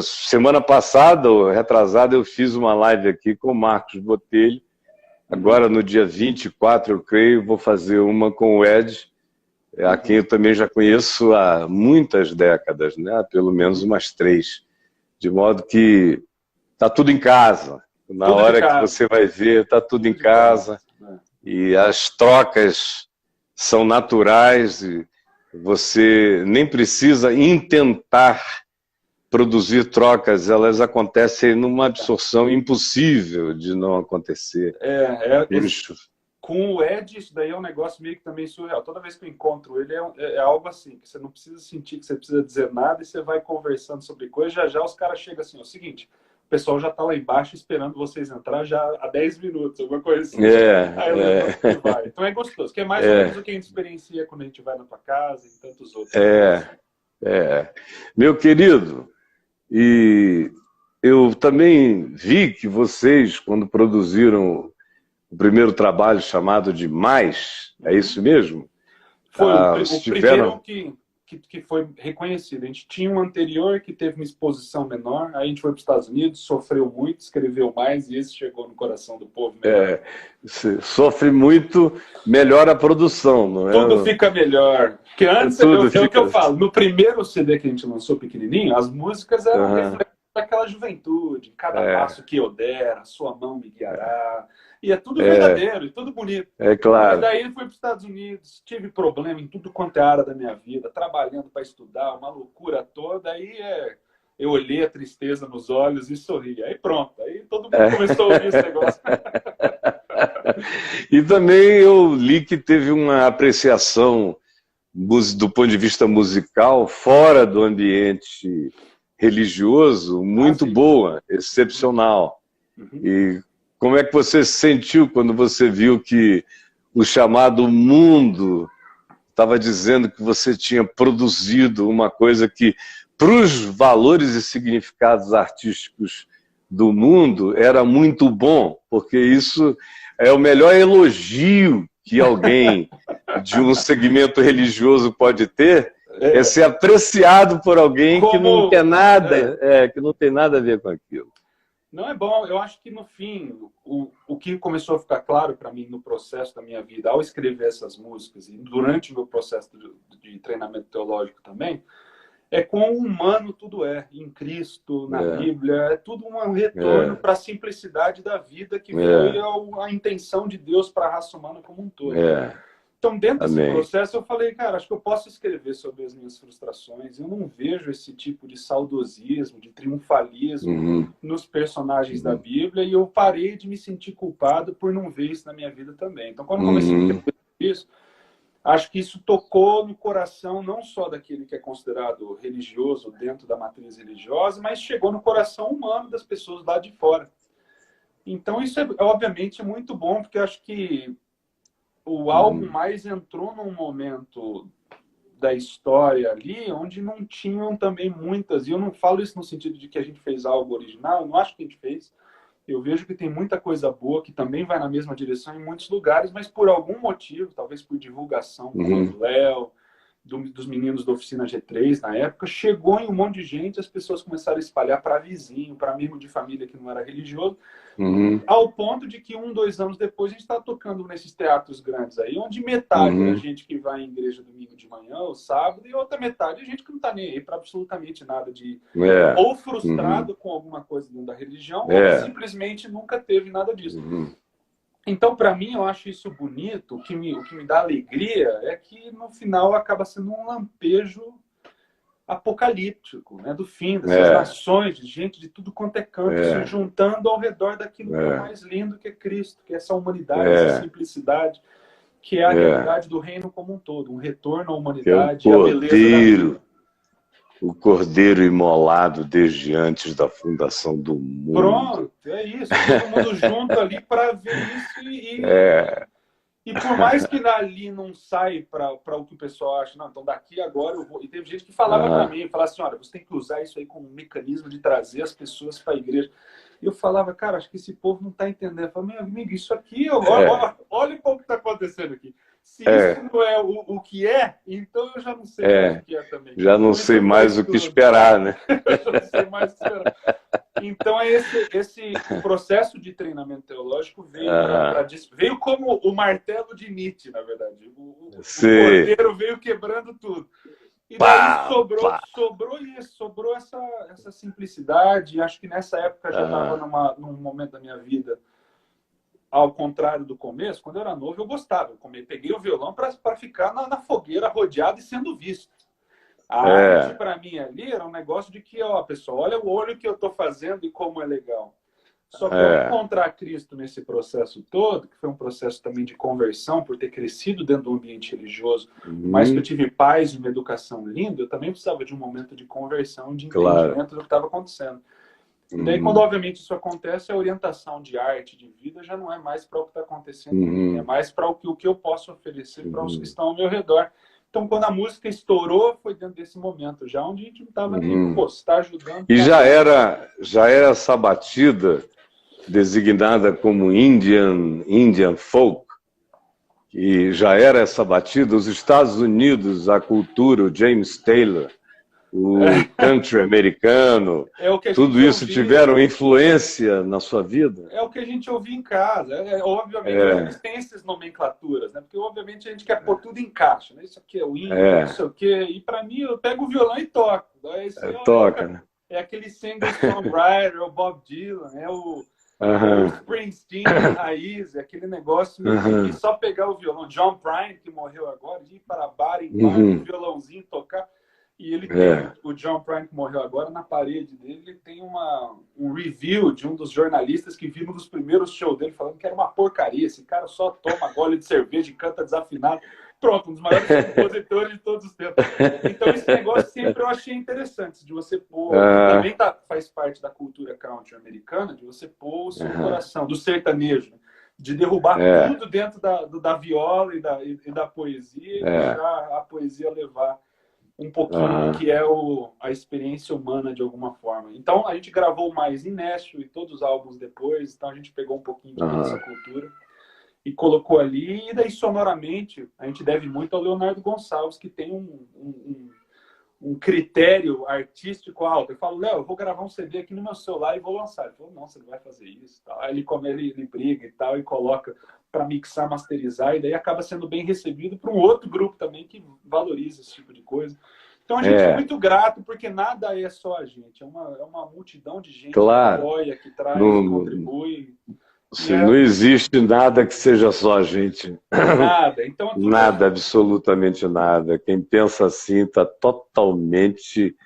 semana passada, ou retrasada, eu fiz uma live aqui com o Marcos Botelho. Agora, no dia 24, eu creio, vou fazer uma com o Ed, a quem eu também já conheço há muitas décadas, né? Pelo menos umas 3. De modo que está tudo em casa. Na hora que você vai ver, está tudo em casa. E as trocas são naturais e você nem precisa intentar produzir trocas, elas acontecem numa absorção impossível de não acontecer. Com o Ed, isso daí é um negócio meio que também surreal. Toda vez que eu encontro ele, é algo assim, que você não precisa sentir, que você precisa dizer nada, e você vai conversando sobre coisas, já os caras chegam assim, é o seguinte, o pessoal já está lá embaixo esperando vocês entrar já há 10 minutos, alguma coisa assim. Aí eu levanto e vai. Então é gostoso, que é mais ou menos o que a gente experiencia quando a gente vai na tua casa e tantos outros. Meu querido, e eu também vi que vocês, quando produziram o primeiro trabalho chamado de Mais, é isso mesmo? Foi o primeiro que foi reconhecido. A gente tinha um anterior que teve uma exposição menor, aí a gente foi para os Estados Unidos, sofreu muito, escreveu mais, e esse chegou no coração do povo melhor. Sofre muito, melhora a produção, não é? Tudo fica melhor. Porque antes, é o que eu falo, no primeiro CD que a gente lançou pequenininho, as músicas eram reflexos daquela juventude, cada passo que eu der, a sua mão me guiará. E é tudo verdadeiro, e tudo bonito. É claro. E daí eu fui para os Estados Unidos, tive problema em tudo quanto é área da minha vida, trabalhando para estudar, uma loucura toda. Aí eu olhei a tristeza nos olhos e sorri. Aí pronto, aí todo mundo começou a ouvir esse negócio. E também eu li que teve uma apreciação do ponto de vista musical, fora do ambiente religioso, muito boa, excepcional. E como é que você se sentiu quando você viu que o chamado mundo estava dizendo que você tinha produzido uma coisa que, para os valores e significados artísticos do mundo, era muito bom? Porque isso é o melhor elogio que alguém de um segmento religioso pode ter, é ser apreciado por alguém que não quer nada, que não tem nada a ver com aquilo. Não é bom. Eu acho que, no fim, o que começou a ficar claro para mim no processo da minha vida, ao escrever essas músicas e durante o meu processo de treinamento teológico também, é quão humano tudo é. Em Cristo, na Bíblia, é tudo um retorno para a simplicidade da vida que foi a intenção de Deus para a raça humana como um todo. Então, dentro desse processo, eu falei, cara, acho que eu posso escrever sobre as minhas frustrações. Eu não vejo esse tipo de saudosismo, de triunfalismo nos personagens da Bíblia, e eu parei de me sentir culpado por não ver isso na minha vida também. Então, quando eu comecei a escrever isso, acho que isso tocou no coração não só daquele que é considerado religioso dentro da matriz religiosa, mas chegou no coração humano das pessoas lá de fora. Então, isso é, obviamente, muito bom, porque eu acho que o álbum mais entrou num momento da história ali onde não tinham também muitas, e eu não falo isso no sentido de que a gente fez algo original, eu não acho que a gente fez. Eu vejo que tem muita coisa boa que também vai na mesma direção em muitos lugares, mas por algum motivo, talvez por divulgação do Léo, dos meninos da Oficina G3 na época, chegou em um monte de gente, as pessoas começaram a espalhar para vizinho, para amigo de família que não era religioso, ao ponto de que 1, 2 anos depois a gente está tocando nesses teatros grandes aí, onde metade é gente que vai em igreja domingo de manhã ou sábado, e outra metade é gente que não está nem aí para absolutamente nada, de ou frustrado com alguma coisa dentro da religião, ou simplesmente nunca teve nada disso. Então, para mim, eu acho isso bonito. O que me dá alegria é que, no final, acaba sendo um lampejo apocalíptico, né, do fim, dessas nações, de gente de tudo quanto é canto, se juntando ao redor daquilo que é mais lindo, que é Cristo, que é essa humanidade, essa simplicidade, que é a realidade do reino como um todo, um retorno à humanidade, é a beleza da vida. O Cordeiro imolado desde antes da fundação do mundo. Pronto, é isso. Todo mundo junto ali para ver isso e por mais que dali não sai para o que o pessoal acha, não, então daqui agora eu vou. E teve gente que falava para mim, falava assim, olha, você tem que usar isso aí como um mecanismo de trazer as pessoas para a igreja. E eu falava, cara, acho que esse povo não está entendendo. Eu falava, meu amigo, isso aqui, olha o que está acontecendo aqui. Se isso não é o que é, então eu já não sei mais o que é também. Já não sei mais o que esperar, né? Eu já não sei mais o que esperar. Então, esse processo de treinamento teológico veio como o martelo de Nietzsche, na verdade. O cordeiro veio quebrando tudo. E daí sobrou essa simplicidade. Acho que nessa época já estava num momento da minha vida, ao contrário do começo. Quando eu era novo, eu gostava. Eu peguei o violão para ficar na fogueira, rodeado e sendo visto. A arte, para mim, ali era um negócio de que, ó, pessoal, olha o olho que eu estou fazendo e como é legal. Só que eu encontrar Cristo nesse processo todo, que foi um processo também de conversão, por ter crescido dentro do ambiente religioso, mas que eu tive paz e uma educação linda, eu também precisava de um momento de conversão, de entendimento do que estava acontecendo. E daí, quando obviamente isso acontece, a orientação de arte, de vida, já não é mais para o que está acontecendo, é mais para o que eu posso oferecer para os que estão ao meu redor. Então, quando a música estourou, foi dentro desse momento, já onde a gente não estava nem, pô, você está ajudando. E já era essa batida designada como Indian Folk, que já era essa batida, os Estados Unidos, a cultura, o James Taylor, o country americano, tudo isso tiveram influência na sua vida? É o que a gente ouvia em casa. Obviamente, eles têm essas nomenclaturas, né? Porque, obviamente, a gente quer pôr tudo em caixa, né? Isso aqui é o índio, não sei o quê. E, para mim, eu pego o violão e toco. Toca, né? É aquele singer-songwriter, o Bob Dylan, o Springsteen, raiz, aquele negócio de só pegar o violão. John Prine, que morreu agora, de ir para bar em bar, um violãozinho, tocar. E ele tem, o John Prine, que morreu agora, na parede dele, ele tem um review de um dos jornalistas que viram nos primeiros shows dele, falando que era uma porcaria. Esse cara só toma gole de cerveja e canta desafinado. Pronto, um dos maiores compositores de todos os tempos. Então, esse negócio sempre eu achei interessante, de você pôr, também faz parte da cultura country americana, de você pôr o seu coração, do sertanejo, né? De derrubar tudo dentro da viola e da poesia, e deixar a poesia levar um pouquinho que é a experiência humana de alguma forma. Então, a gente gravou mais em Nashville e todos os álbuns depois, então a gente pegou um pouquinho de toda essa cultura e colocou ali, e daí sonoramente a gente deve muito ao Leonardo Gonçalves, que tem um critério artístico alto. Eu falo, Léo, eu vou gravar um CD aqui no meu celular e vou lançar. Ele falou, não, você não vai fazer isso. Aí ele briga e tal, e coloca para mixar, masterizar, e daí acaba sendo bem recebido para um outro grupo também que valoriza esse tipo de coisa. Então a gente é muito grato, porque nada é só a gente, é uma multidão de gente que apoia, que traz, que contribui. Não existe nada que seja só a gente. Nada. Então, nada, absolutamente nada. Quem pensa assim está totalmente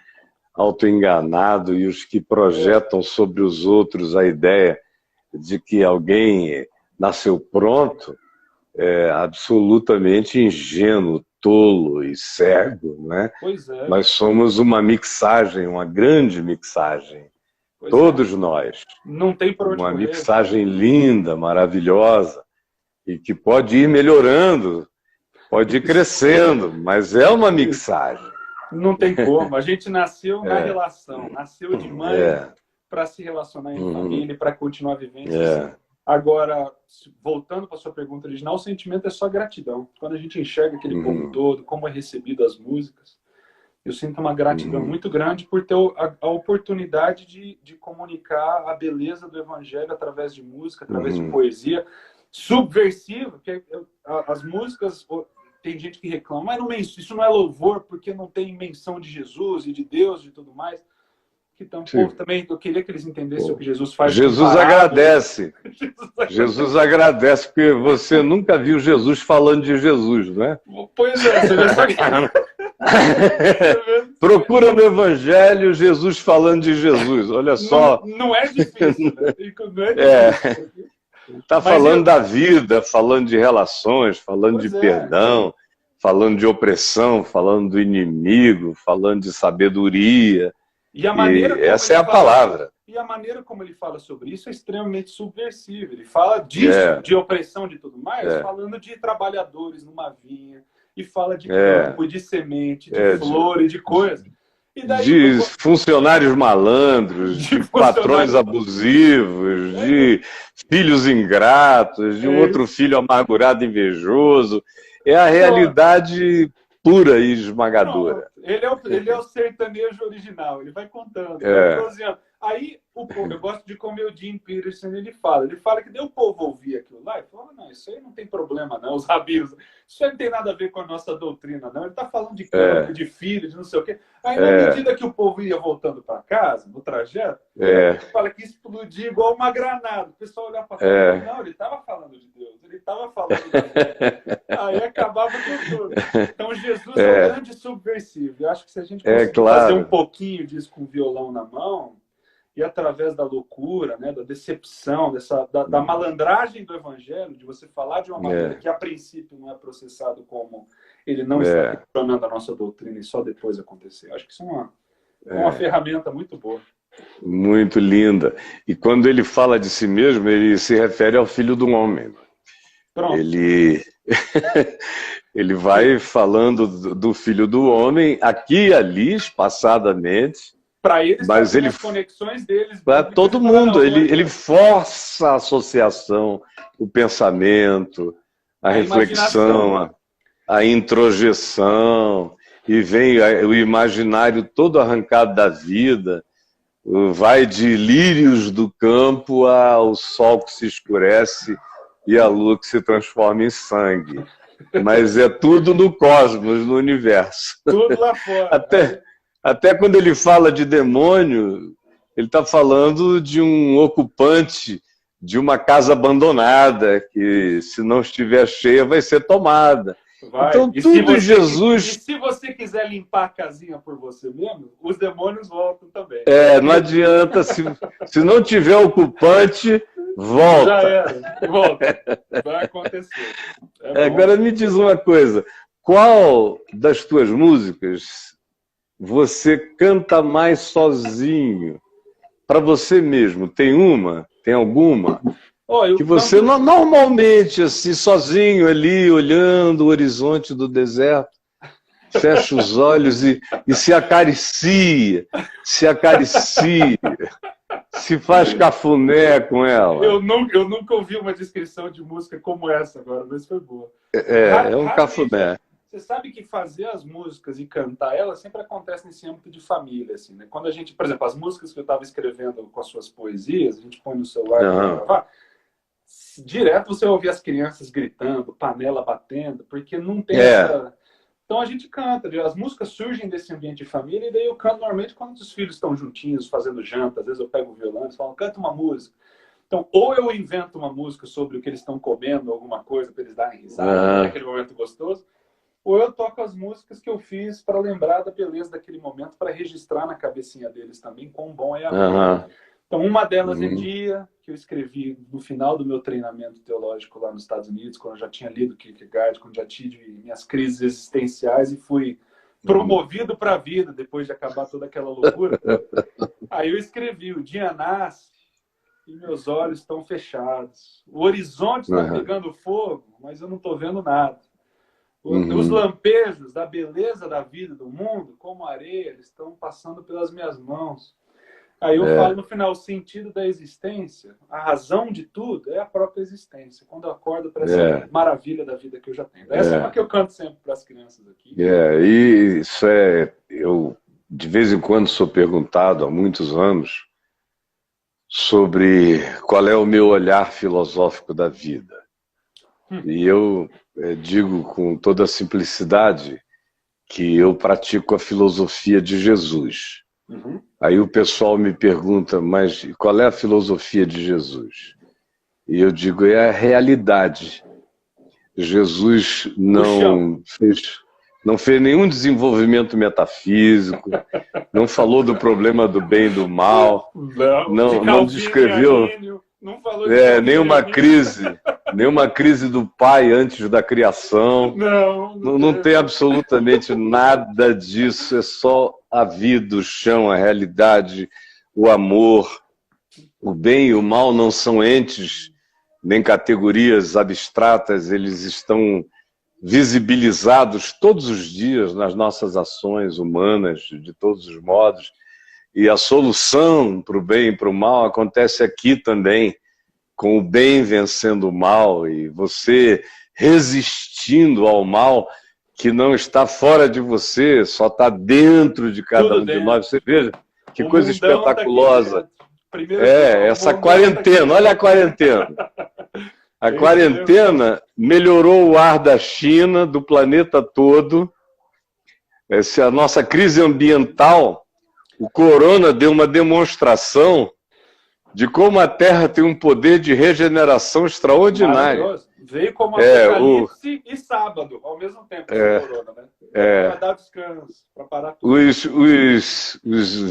autoenganado, e os que projetam sobre os outros a ideia de que alguém nasceu pronto é absolutamente ingênuo, tolo e cego, né? Pois é. Nós somos uma mixagem, uma grande mixagem. Todos nós. Não tem por onde uma correr. Mixagem linda, maravilhosa, e que pode ir melhorando, pode ir crescendo, mas é uma mixagem. Não tem como. A gente nasceu na relação, nasceu de mãe para se relacionar em família, para continuar vivendo. Agora, voltando para a sua pergunta original, o sentimento é só gratidão. Quando a gente enxerga aquele povo todo, como é recebido as músicas, eu sinto uma gratidão muito grande por ter a oportunidade de comunicar a beleza do evangelho através de música, através de poesia subversiva, que as músicas, tem gente que reclama, mas isso não é louvor porque não tem menção de Jesus e de Deus e tudo mais. Então, povo, também, eu queria que eles entendessem o que Jesus faz. Jesus agradece. Jesus agradece, porque você nunca viu Jesus falando de Jesus, não é? Pois é, você já sabe. Procura no Evangelho Jesus falando de Jesus, olha só. Não é difícil, né? Não é difícil. Está falando da vida, falando de relações, falando de perdão, falando de opressão, falando do inimigo, falando de sabedoria. E a maneira como essa é a palavra. E a maneira como ele fala sobre isso é extremamente subversiva. Ele fala disso, de opressão, de tudo mais, falando de trabalhadores numa vinha, e fala de campo, de semente, de flor e de coisas. E daí, de funcionários malandros, de patrões abusivos, de filhos ingratos, de um outro filho amargurado e invejoso. É a realidade pura e esmagadora. Ele é o sertanejo original, ele vai contando. Aí, eu gosto de como o Jim Peterson ele fala que daí o povo ouvia aquilo lá e falou, não, isso aí não tem problema não, os rabinos, isso aí não tem nada a ver com a nossa doutrina não, ele está falando de campo, de filho, de não sei o quê. Aí, na medida que o povo ia voltando para casa, no trajeto, ele fala que explodia igual uma granada. O pessoal olhava para fora, não, ele estava falando de Deus, ele estava falando de Deus. Aí acabava com tudo. Então, Jesus é um grande subversivo. Eu acho que se a gente conseguir fazer um pouquinho disso com o violão na mão, e através da loucura, né, da decepção, da malandragem do evangelho, de você falar de uma maneira que a princípio não é processado como ele não está questionando a nossa doutrina e só depois acontecer. Acho que isso é uma ferramenta muito boa. Muito linda. E quando ele fala de si mesmo, ele se refere ao Filho do Homem. Pronto. Ele vai falando do Filho do Homem aqui e ali, espaçadamente. Para eles, mas ele as conexões deles. Para todo mundo. Ele força a associação, o pensamento, a reflexão, a introjeção. E vem o imaginário todo arrancado da vida. Vai de lírios do campo ao sol que se escurece e a lua que se transforma em sangue. Mas é tudo no cosmos, no universo. Tudo lá fora. Até quando ele fala de demônio, ele está falando de um ocupante de uma casa abandonada, que se não estiver cheia vai ser tomada. Então tudo em Jesus... E se você quiser limpar a casinha por você mesmo, os demônios voltam também. Não adianta, se não tiver ocupante, volta. Já era, volta. Vai acontecer. Agora me diz uma coisa, qual das tuas músicas você canta mais sozinho? Para você mesmo, tem uma? Tem alguma? Que você normalmente, assim, sozinho ali, olhando o horizonte do deserto, fecha os olhos e se acaricia, se faz cafuné com ela. Eu nunca ouvi uma descrição de música como essa agora, mas foi boa. É um cafuné. Você sabe que fazer as músicas e cantar elas sempre acontece nesse âmbito de família, assim, né? Quando a gente, por exemplo, as músicas que eu estava escrevendo com as suas poesias, a gente põe no celular para gravar, direto você ouve as crianças gritando, panela batendo, porque não tem essa... Então a gente canta, as músicas surgem desse ambiente de família, e daí eu canto normalmente quando os filhos estão juntinhos, fazendo janta, às vezes eu pego o violão e falo, canta uma música. Então, ou eu invento uma música sobre o que eles estão comendo, alguma coisa, para eles darem risada, naquele momento gostoso, ou eu toco as músicas que eu fiz para lembrar da beleza daquele momento, para registrar na cabecinha deles também quão bom é a vida. Então, uma delas é Dia, que eu escrevi no final do meu treinamento teológico lá nos Estados Unidos, quando eu já tinha lido Kierkegaard, quando já tive minhas crises existenciais e fui promovido para a vida depois de acabar toda aquela loucura. Aí eu escrevi, o dia nasce e meus olhos estão fechados. O horizonte está pegando fogo, mas eu não estou vendo nada. Os lampejos da beleza da vida, do mundo, como areia, eles estão passando pelas minhas mãos. Aí eu falo no final, o sentido da existência, a razão de tudo é a própria existência. Quando eu acordo para essa maravilha da vida que eu já tenho. Essa é uma que eu canto sempre para as crianças aqui. E isso eu de vez em quando sou perguntado há muitos anos sobre qual é o meu olhar filosófico da vida. E eu digo com toda a simplicidade que eu pratico a filosofia de Jesus. Aí o pessoal me pergunta, mas qual é a filosofia de Jesus? E eu digo, é a realidade. Jesus não fez nenhum desenvolvimento metafísico, não falou do problema do bem e do mal, não descreveu nenhuma crise do pai antes da criação. Não tem absolutamente nada disso, é só a vida, o chão, a realidade, o amor. O bem e o mal não são entes nem categorias abstratas, eles estão visibilizados todos os dias nas nossas ações humanas, de todos os modos. E a solução para o bem e para o mal acontece aqui também, com o bem vencendo o mal e você resistindo ao mal que não está fora de você, só está dentro de cada um de nós. Você veja que coisa espetaculosa. Essa quarentena, olha a quarentena. A quarentena melhorou o ar da China, do planeta todo. A nossa crise ambiental, o corona deu uma demonstração de como a Terra tem um poder de regeneração extraordinário. Veio como apocalipse e sábado, ao mesmo tempo, corona, né? Para dar descanso, para parar tudo. Os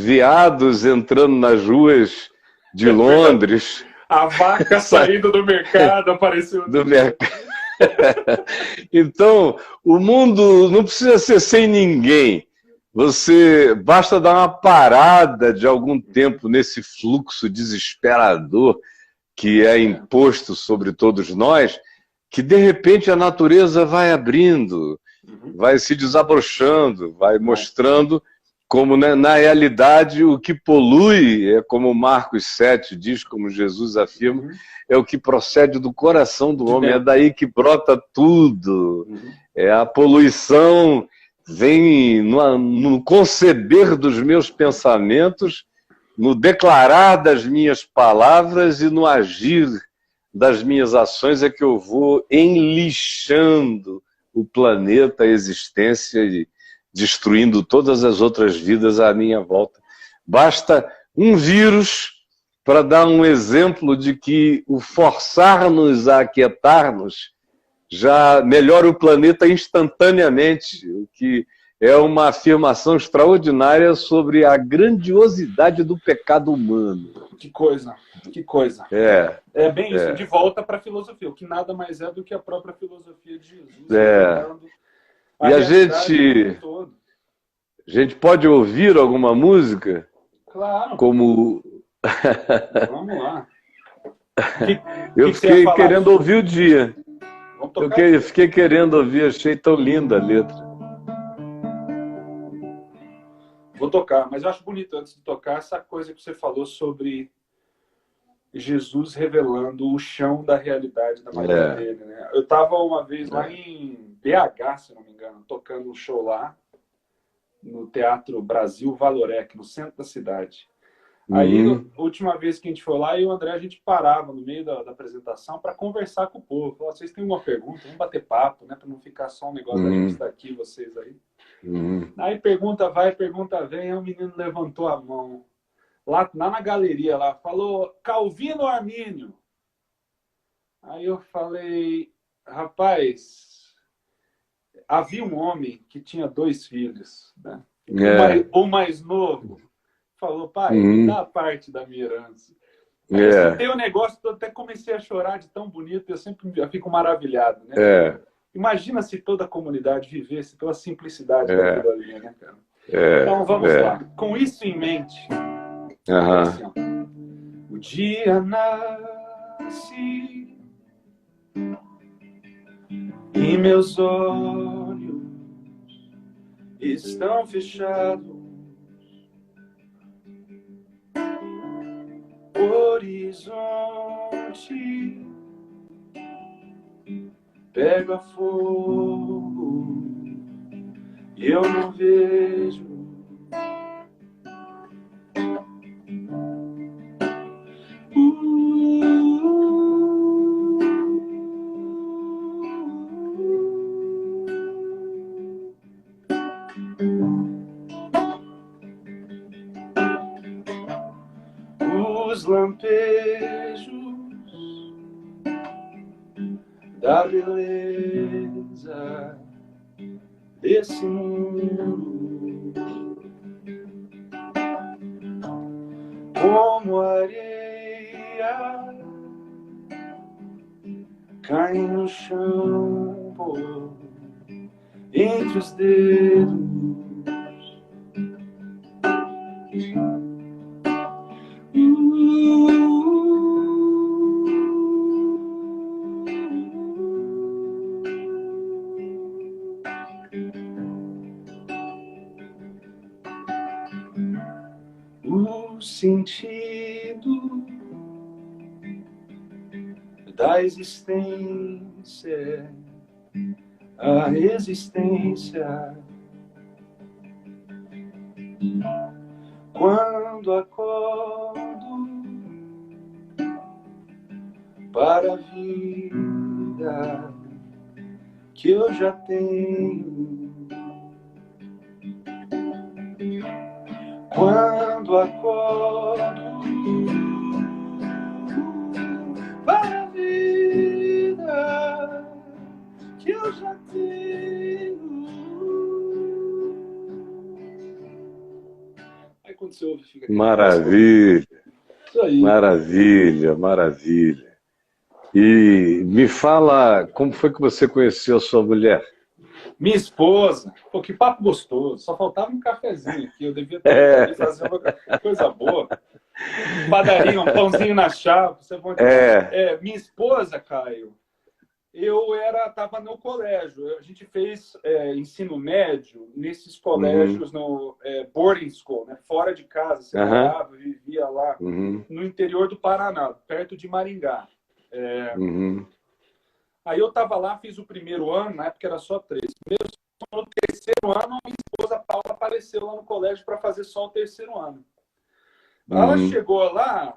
viados entrando nas ruas de Londres. A vaca saindo do mercado apareceu. Do mercado. Então, o mundo não precisa ser sem ninguém, Você basta dar uma parada de algum tempo nesse fluxo desesperador que é imposto sobre todos nós, que de repente a natureza vai abrindo, vai se desabrochando, vai mostrando como, né, na realidade, o que polui, é como Marcos 7 diz, como Jesus afirma, é o que procede do coração do homem, é daí que brota tudo. É a poluição vem no conceber dos meus pensamentos, no declarar das minhas palavras e no agir das minhas ações é que eu vou enlixando o planeta, a existência e destruindo todas as outras vidas à minha volta. Basta um vírus para dar um exemplo de que o forçar-nos a aquietar-nos já melhora o planeta instantaneamente, o que é uma afirmação extraordinária sobre a grandiosidade do pecado humano. Que coisa, que coisa. É bem isso, de volta para a filosofia, o que nada mais é do que a própria filosofia de Jesus. E a gente pode ouvir alguma música? Claro. Como... Vamos lá. Eu fiquei querendo ouvir o dia. Eu fiquei querendo ouvir, achei tão linda a letra. Vou tocar, mas eu acho bonito, antes de tocar, essa coisa que você falou sobre Jesus revelando o chão da realidade da maneira dele, né? Eu estava uma vez lá em BH, se não me engano, tocando um show lá, no Teatro Brasil Valorec, no centro da cidade. Aí, a última vez que a gente foi lá, eu e o André, a gente parava no meio da apresentação para conversar com o povo. Falava, vocês têm uma pergunta? Vamos bater papo, né? Para não ficar só um negócio da gente estar aqui, vocês aí. Aí pergunta vai, pergunta vem, aí o menino levantou a mão. Lá na galeria, lá, falou, Calvino Armínio. Aí eu falei, rapaz, havia um homem que tinha 2 filhos, né? O mais novo falou, pai, me dá parte da minha herança. Aí, tem um negócio, eu até comecei a chorar de tão bonito, eu fico maravilhado, né? Imagina se toda a comunidade vivesse pela simplicidade daquilo ali, né, cara? Então vamos lá. Com isso em mente, assim, ó, o dia nasce e meus olhos estão fechados. Horizonte pega fogo e eu não vejo. Os lampejos da beleza desse mundo, como areia caem no chão, pô, entre os dedos. O sentido da existência, a existência. Quando acordo para a vida que eu já tenho. Quando acordo para a vida que eu já tenho. Aí quando você ouve, fica... Maravilha! Isso aí. Maravilha, maravilha. E me fala, como foi que você conheceu a sua mulher? Minha esposa, pô, que papo gostoso. Só faltava um cafezinho aqui. Eu devia ter fazer uma coisa boa. Padaria, um pãozinho na chapa. Minha esposa, Caio, eu estava no colégio. A gente fez ensino médio nesses colégios no boarding school, né? Fora de casa. Você morava, vivia lá no interior do Paraná, perto de Maringá. Aí eu estava lá, fiz o primeiro ano, na época era só 3. No terceiro ano, minha esposa Paula apareceu lá no colégio para fazer só o terceiro ano. Ela chegou lá,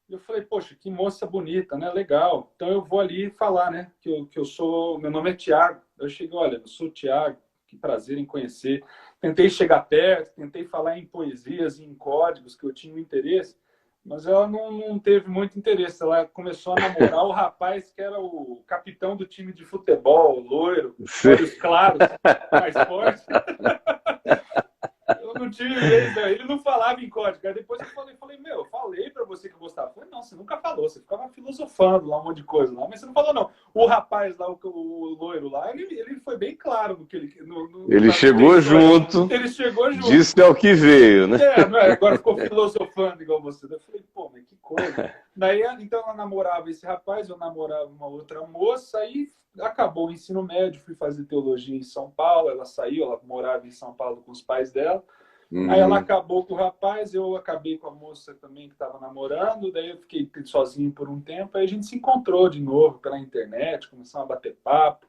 eu falei, poxa, que moça bonita, né? Legal. Então eu vou ali falar, né? Que eu sou, meu nome é Tiago. Eu cheguei, olha, eu sou o Tiago, que prazer em conhecer. Tentei chegar perto, tentei falar em poesias e em códigos que eu tinha um interesse. Mas ela não teve muito interesse. Ela começou a namorar o rapaz que era o capitão do time de futebol, loiro, olhos claros, mais forte. Eu não tive vez, né? Ele não falava em código. Aí depois eu falei, meu, eu falei pra você que eu gostava. Eu falei, não, você nunca falou, você ficava filosofando lá um monte de coisa lá, mas você não falou, não. O rapaz lá, o loiro lá, ele foi bem claro no que ele... Ele chegou junto. Ele chegou junto. Disse ao que veio, né? Agora ficou filosofando igual você. Eu falei, pô, mas que coisa. Daí, então, ela namorava esse rapaz, eu namorava uma outra moça, aí acabou o ensino médio, fui fazer teologia em São Paulo, ela saiu, ela morava em São Paulo com os pais dela. Aí ela acabou com o rapaz, eu acabei com a moça também que estava namorando, daí eu fiquei sozinho por um tempo, aí a gente se encontrou de novo pela internet, começamos a bater papo.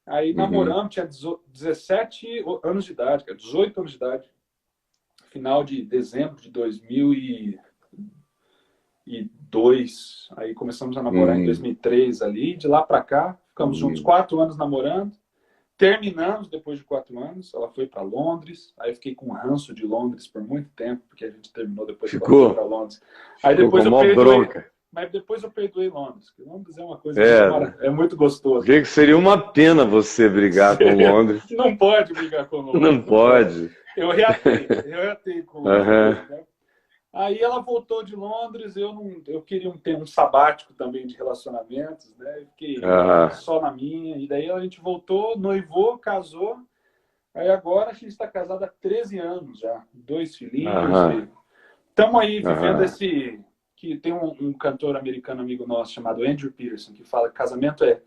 Aí namoramos, tinha 17 anos de idade, 18 anos de idade. Final de dezembro de 2002. Aí começamos a namorar em 2003 ali. De lá para cá, ficamos juntos 4 anos namorando. Terminamos depois de 4 anos. Ela foi para Londres. Aí eu fiquei com um ranço de Londres por muito tempo, porque a gente terminou depois de para Londres. Aí depois eu perdoei. Bronca. Mas depois eu perdoei Londres. Porque Londres é uma coisa é muito gostoso. Que seria uma pena você brigar com Londres. Não pode brigar com Londres. Não pode. Eu reatei com Londres. Né? Aí ela voltou de Londres, eu queria ter um sabático também de relacionamentos, né? Eu fiquei só na minha. E daí a gente voltou, noivou, casou. Aí agora a gente está casado há 13 anos já. 2 filhinhos. Estamos aí vivendo esse... que tem um cantor americano amigo nosso chamado Andrew Peterson, que fala que casamento é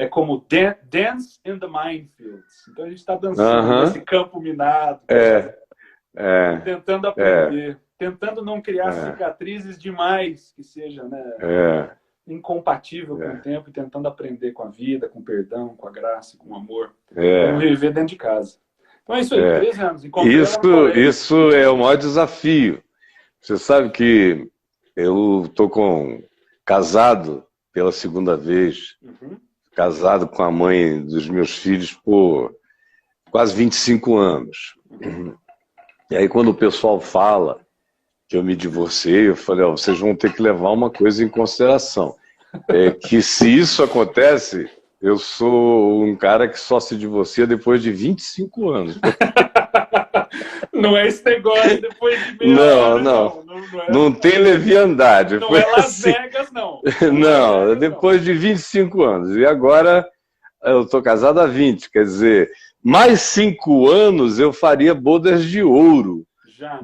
como dance in the minefields. Então a gente está dançando nesse campo minado, tentando aprender, tentando não criar cicatrizes demais que seja incompatível com o tempo e tentando aprender com a vida, com o perdão, com a graça, com o amor. Vamos viver dentro de casa. Então é isso aí, 13 anos. Isso é o maior desafio. Você sabe que eu estou casado pela segunda vez, casado com a mãe dos meus filhos por quase 25 anos. E aí quando o pessoal fala que eu me divorciei, eu falei, vocês vão ter que levar uma coisa em consideração. Que se isso acontece, eu sou um cara que só se divorcia depois de 25 anos. Não é esse negócio depois de meia hora, não tem leviandade. Não é Las Vegas, não. Não, depois de 25 anos. E agora eu estou casado há 20, quer dizer, mais 5 anos eu faria bodas de ouro. Já.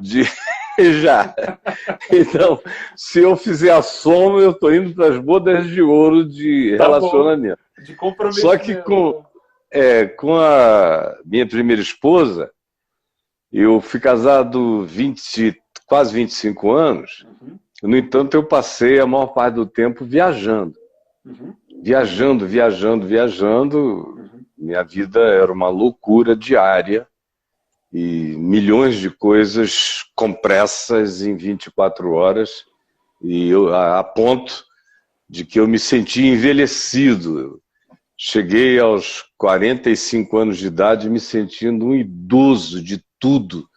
Então, se eu fizer a soma, eu estou indo para as bodas de ouro de relacionamento. Bom. De comprometimento. Só que com a minha primeira esposa, eu fui casado quase 25 anos. No entanto, eu passei a maior parte do tempo viajando. Viajando. Minha vida era uma loucura diária. E milhões de coisas compressas em 24 horas. E a ponto de que eu me senti envelhecido. Cheguei aos 45 anos de idade me sentindo um idoso de tudo,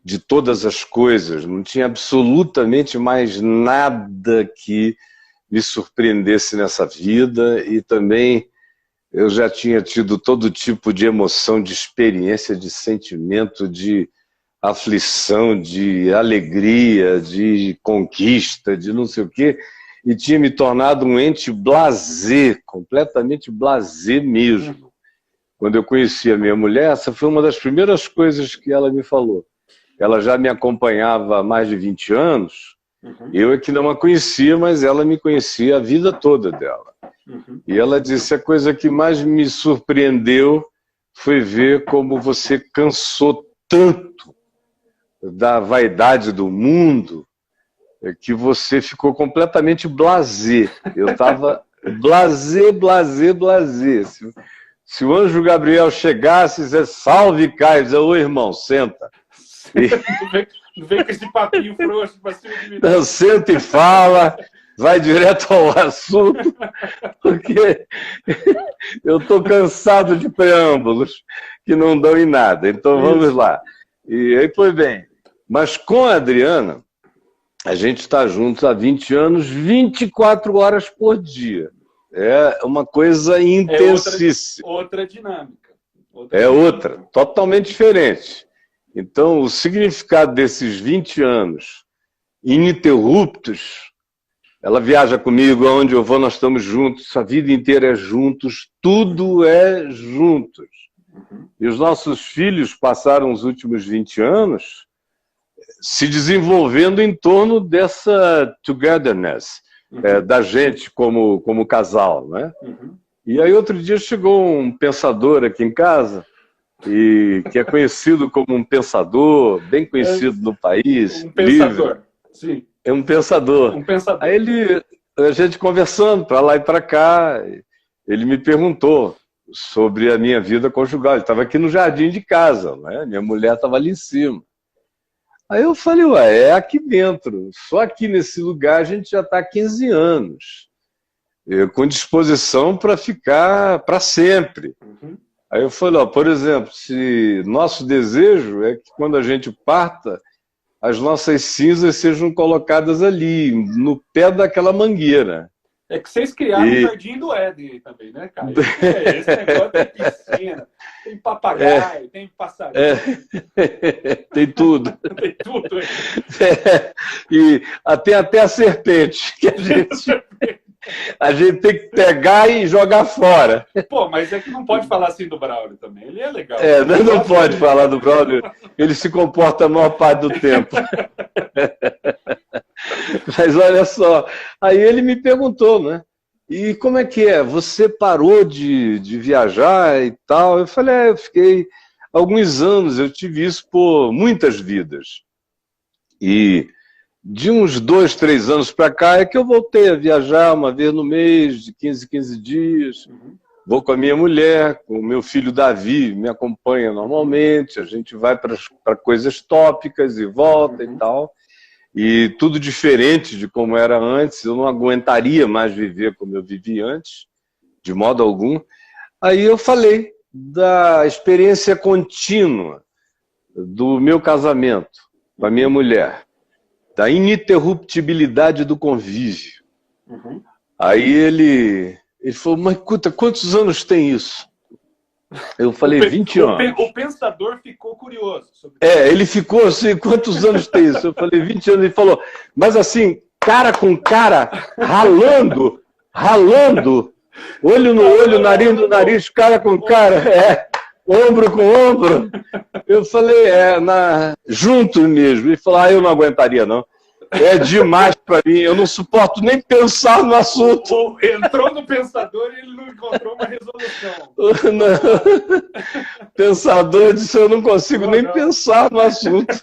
de todas as coisas. Não tinha absolutamente mais nada que me surpreendesse nessa vida e também eu já tinha tido todo tipo de emoção, de experiência, de sentimento, de aflição, de alegria, de conquista, de não sei o quê, e tinha me tornado um ente blasé, completamente blasé mesmo. quando eu conheci a minha mulher, essa foi uma das primeiras coisas que ela me falou. Ela já me acompanhava há mais de 20 anos, eu é que não a conhecia, mas ela me conhecia a vida toda dela. E ela disse, a coisa que mais me surpreendeu foi ver como você cansou tanto da vaidade do mundo, que você ficou completamente blasé. Eu estava blasé, blasé, blasé. Se o anjo Gabriel chegasse e dissesse, salve, Caio, dizia, ô irmão, senta. Não vem com esse papinho frouxo para cima de mim. Não, senta e fala, vai direto ao assunto, porque eu estou cansado de preâmbulos que não dão em nada. Então vamos lá. E aí foi bem. Mas com a Adriana, a gente está juntos há 20 anos, 24 horas por dia. É uma coisa intensíssima. Outra dinâmica. Outra, totalmente diferente. Então, o significado desses 20 anos ininterruptos, ela viaja comigo, aonde eu vou, nós estamos juntos, a vida inteira é juntos, tudo é juntos. E os nossos filhos passaram os últimos 20 anos se desenvolvendo em torno dessa togetherness, da gente como casal, né? E aí outro dia chegou um pensador aqui em casa, e que é conhecido como um pensador, bem conhecido no país. Um pensador, livre. Sim. É um pensador. Um pensador. Aí a gente conversando para lá e para cá, ele me perguntou sobre a minha vida conjugal. Ele estava aqui no jardim de casa, né? Minha mulher estava ali em cima. Aí eu falei, ué, é aqui dentro. Só aqui nesse lugar a gente já está há 15 anos. Com disposição para ficar para sempre. Aí eu falei, ó, por exemplo, se nosso desejo é que quando a gente parta, as nossas cinzas sejam colocadas ali, no pé daquela mangueira. É que vocês criaram o Jardim do Éden também, né, Caio? Esse negócio tem piscina, tem papagaio, tem passarinho. Tem tudo. Tem tudo. E tem até a serpente, que a gente tem que pegar e jogar fora. Pô, mas é que não pode falar assim do Braulio também. Ele é legal. Não pode falar do Braulio. Ele se comporta a maior parte do tempo. Mas olha só, aí ele me perguntou, né? E como é que é? Você parou de viajar e tal? Eu falei, eu fiquei alguns anos, eu tive isso por muitas vidas. E de uns 2, 3 anos para cá é que eu voltei a viajar uma vez no mês, de 15 em 15 dias. Vou com a minha mulher, com o meu filho Davi, me acompanha normalmente, a gente vai para coisas tópicas e volta e tal. E tudo diferente de como era antes, eu não aguentaria mais viver como eu vivi antes, de modo algum. Aí eu falei da experiência contínua do meu casamento com a minha mulher, da ininterruptibilidade do convívio. Aí ele falou, mas escuta, quantos anos tem isso? Eu falei, 20 anos. O pensador ficou curioso. Ele ficou assim, quantos anos tem isso? Eu falei, 20 anos. Ele falou, mas assim, cara com cara, ralando, olho no olho, nariz no nariz, cara com cara, ombro com ombro. Eu falei, junto mesmo. Ele falou, eu não aguentaria não. É demais para mim, eu não suporto nem pensar no assunto. Entrou no pensador e ele não encontrou uma resolução. Não. Pensador disse, eu não consigo nem pensar no assunto.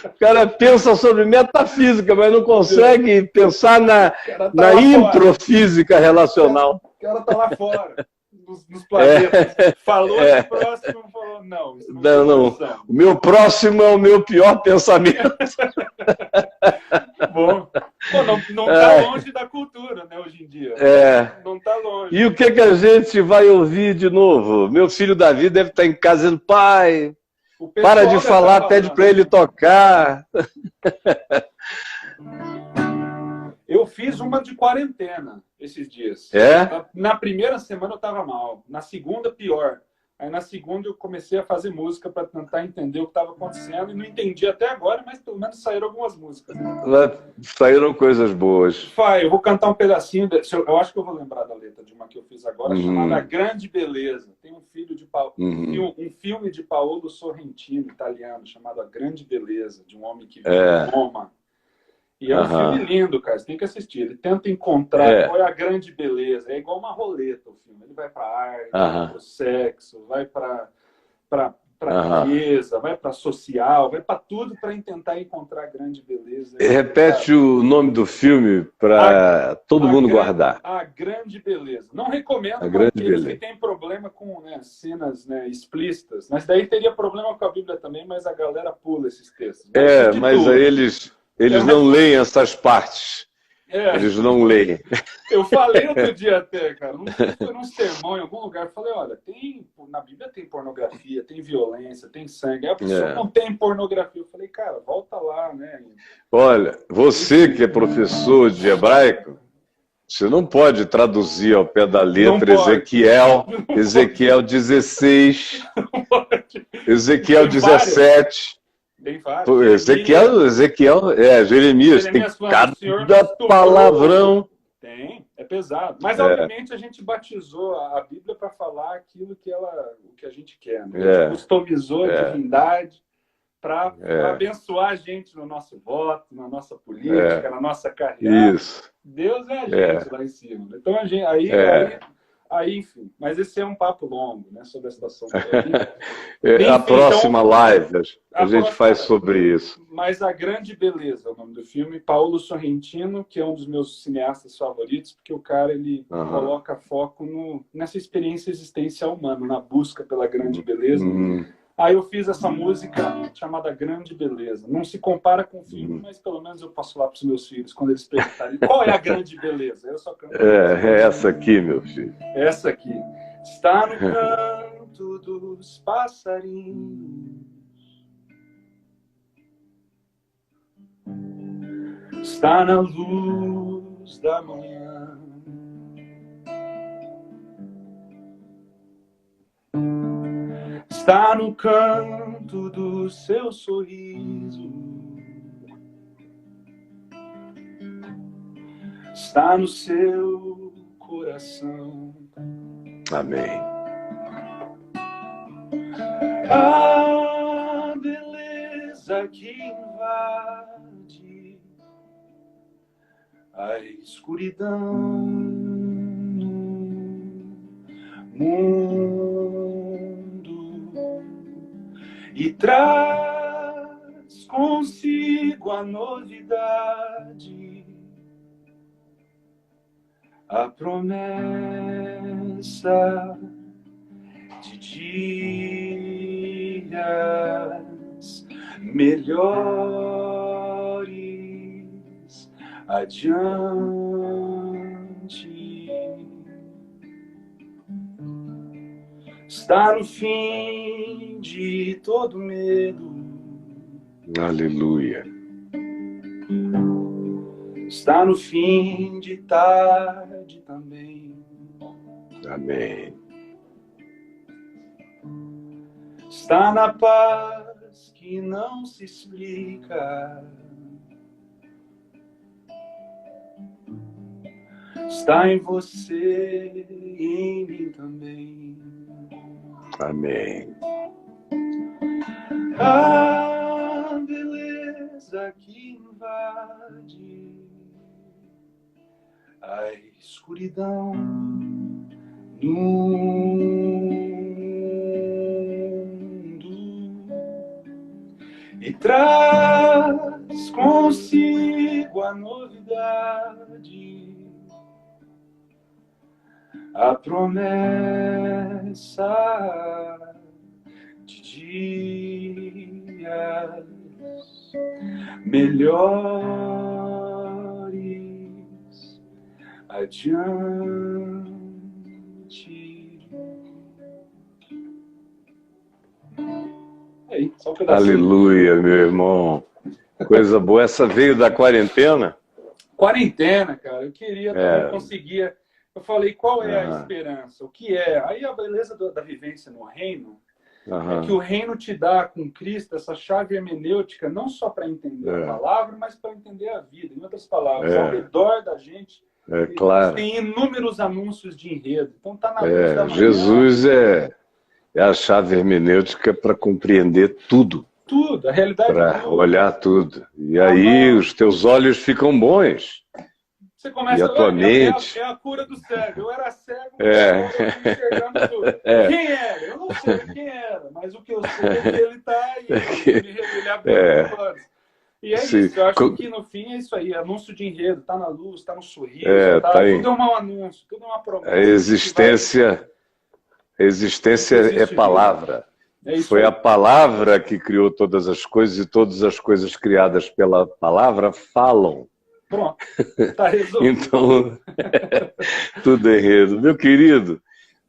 O cara pensa sobre metafísica, mas não consegue pensar na introfísica relacional. O cara tá lá fora. Nos planetas. Falou de próximo, falou, não. Não. O meu próximo é o meu pior pensamento. Bom. Pô, não tá longe da cultura, né, hoje em dia. Não tá longe. E o que a gente vai ouvir de novo? Meu filho Davi deve estar em casa dizendo, pai, para de falar, pede para ele tocar. Eu fiz uma de quarentena esses dias. Na primeira semana eu estava mal. Na segunda, pior. Aí na segunda eu comecei a fazer música para tentar entender o que estava acontecendo e não entendi até agora, mas pelo menos saíram algumas músicas. Saíram coisas boas. Eu vou cantar um pedacinho, eu acho que eu vou lembrar da letra de uma que eu fiz agora, chamada A Grande Beleza. Tem um filme de Paolo Sorrentino, italiano, chamado A Grande Beleza, de um homem que vive em Roma. E é um filme lindo, cara. Você tem que assistir. Ele tenta encontrar qual é a grande beleza. É igual uma roleta o filme. Ele vai para a arte, vai para o sexo, vai para a riqueza, vai para social, vai para tudo para tentar encontrar a grande beleza. Repete o nome do filme para todo mundo guardar. A Grande Beleza. Não recomendo para aqueles que têm problema com cenas explícitas. Mas daí teria problema com a Bíblia também, mas a galera pula esses textos. Mas aí eles não leem essas partes. Eles não leem. Eu falei outro dia até, cara, não sei se foi num sermão em algum lugar, eu falei, olha, na Bíblia tem pornografia, tem violência, tem sangue. Aí a pessoa não tem pornografia. Eu falei, cara, volta lá, né? Olha, você que é professor de hebraico, você não pode traduzir ao pé da letra Ezequiel 16, Ezequiel 17... Tem vários. Ezequiel, Jeremias tem cada palavrão. É pesado. Mas, obviamente, a gente batizou a Bíblia para falar aquilo o que a gente quer. Né? A gente customizou a divindade para abençoar a gente no nosso voto, na nossa política, na nossa carreira. Isso. Deus é a gente lá em cima. Então, aí, enfim, mas esse é um papo longo, né, sobre a situação. A próxima live a gente faz sobre isso. Mas A Grande Beleza é o nome do filme. Paolo Sorrentino, que é um dos meus cineastas favoritos, porque o cara ele coloca foco nessa experiência existencial humana, na busca pela grande beleza. Aí eu fiz essa música chamada Grande Beleza. Não se compara com o filme, mas pelo menos eu posso falar para os meus filhos, quando eles perguntarem qual é a grande beleza. Eu só canto. É essa aqui, meu filho. Essa aqui. Está no canto dos passarinhos. Está na luz da manhã. Está no canto do seu sorriso. Está no seu coração. Amém. A beleza que invade a escuridão no mundo e traz consigo a novidade, a promessa de dias melhores adiante. Está no fim de todo medo. Aleluia. Está no fim de tarde também. Amém. Está na paz que não se explica. Está em você e em mim também. Amém. A beleza que invade a escuridão no mundo e traz consigo a novidade, a promessa de dias melhores adiante. Aí, só um pedacinho. Aleluia, meu irmão. Coisa boa. Essa veio da quarentena? Quarentena, cara. Eu queria, não conseguia. Eu falei, qual é a esperança? O que é? Aí a beleza da vivência no reino é que o reino te dá com Cristo essa chave hermenêutica, não só para entender a palavra, mas para entender a vida. Em outras palavras, ao redor da gente, claro. tem inúmeros anúncios de enredo. Então tá na luz da manhã. Jesus é a chave hermenêutica para compreender tudo. Tudo, a realidade para olhar tudo. E aí os teus olhos ficam bons. Você começa e a tua mente. É a cura do cego. Eu era cego, mas eu enxergando tudo. Quem era? Eu não sei quem era, mas o que eu sei é que ele está aí. Ele abriu os olhos. E é isso, eu acho que no fim é isso aí. Anúncio de enredo, está na luz, está no sorriso, tudo é um anúncio, tudo é uma promessa. A existência é palavra. Foi a palavra que criou todas as coisas e todas as coisas criadas pela palavra falam. Pronto, tá resolvido. Então, tudo enredo. Meu querido,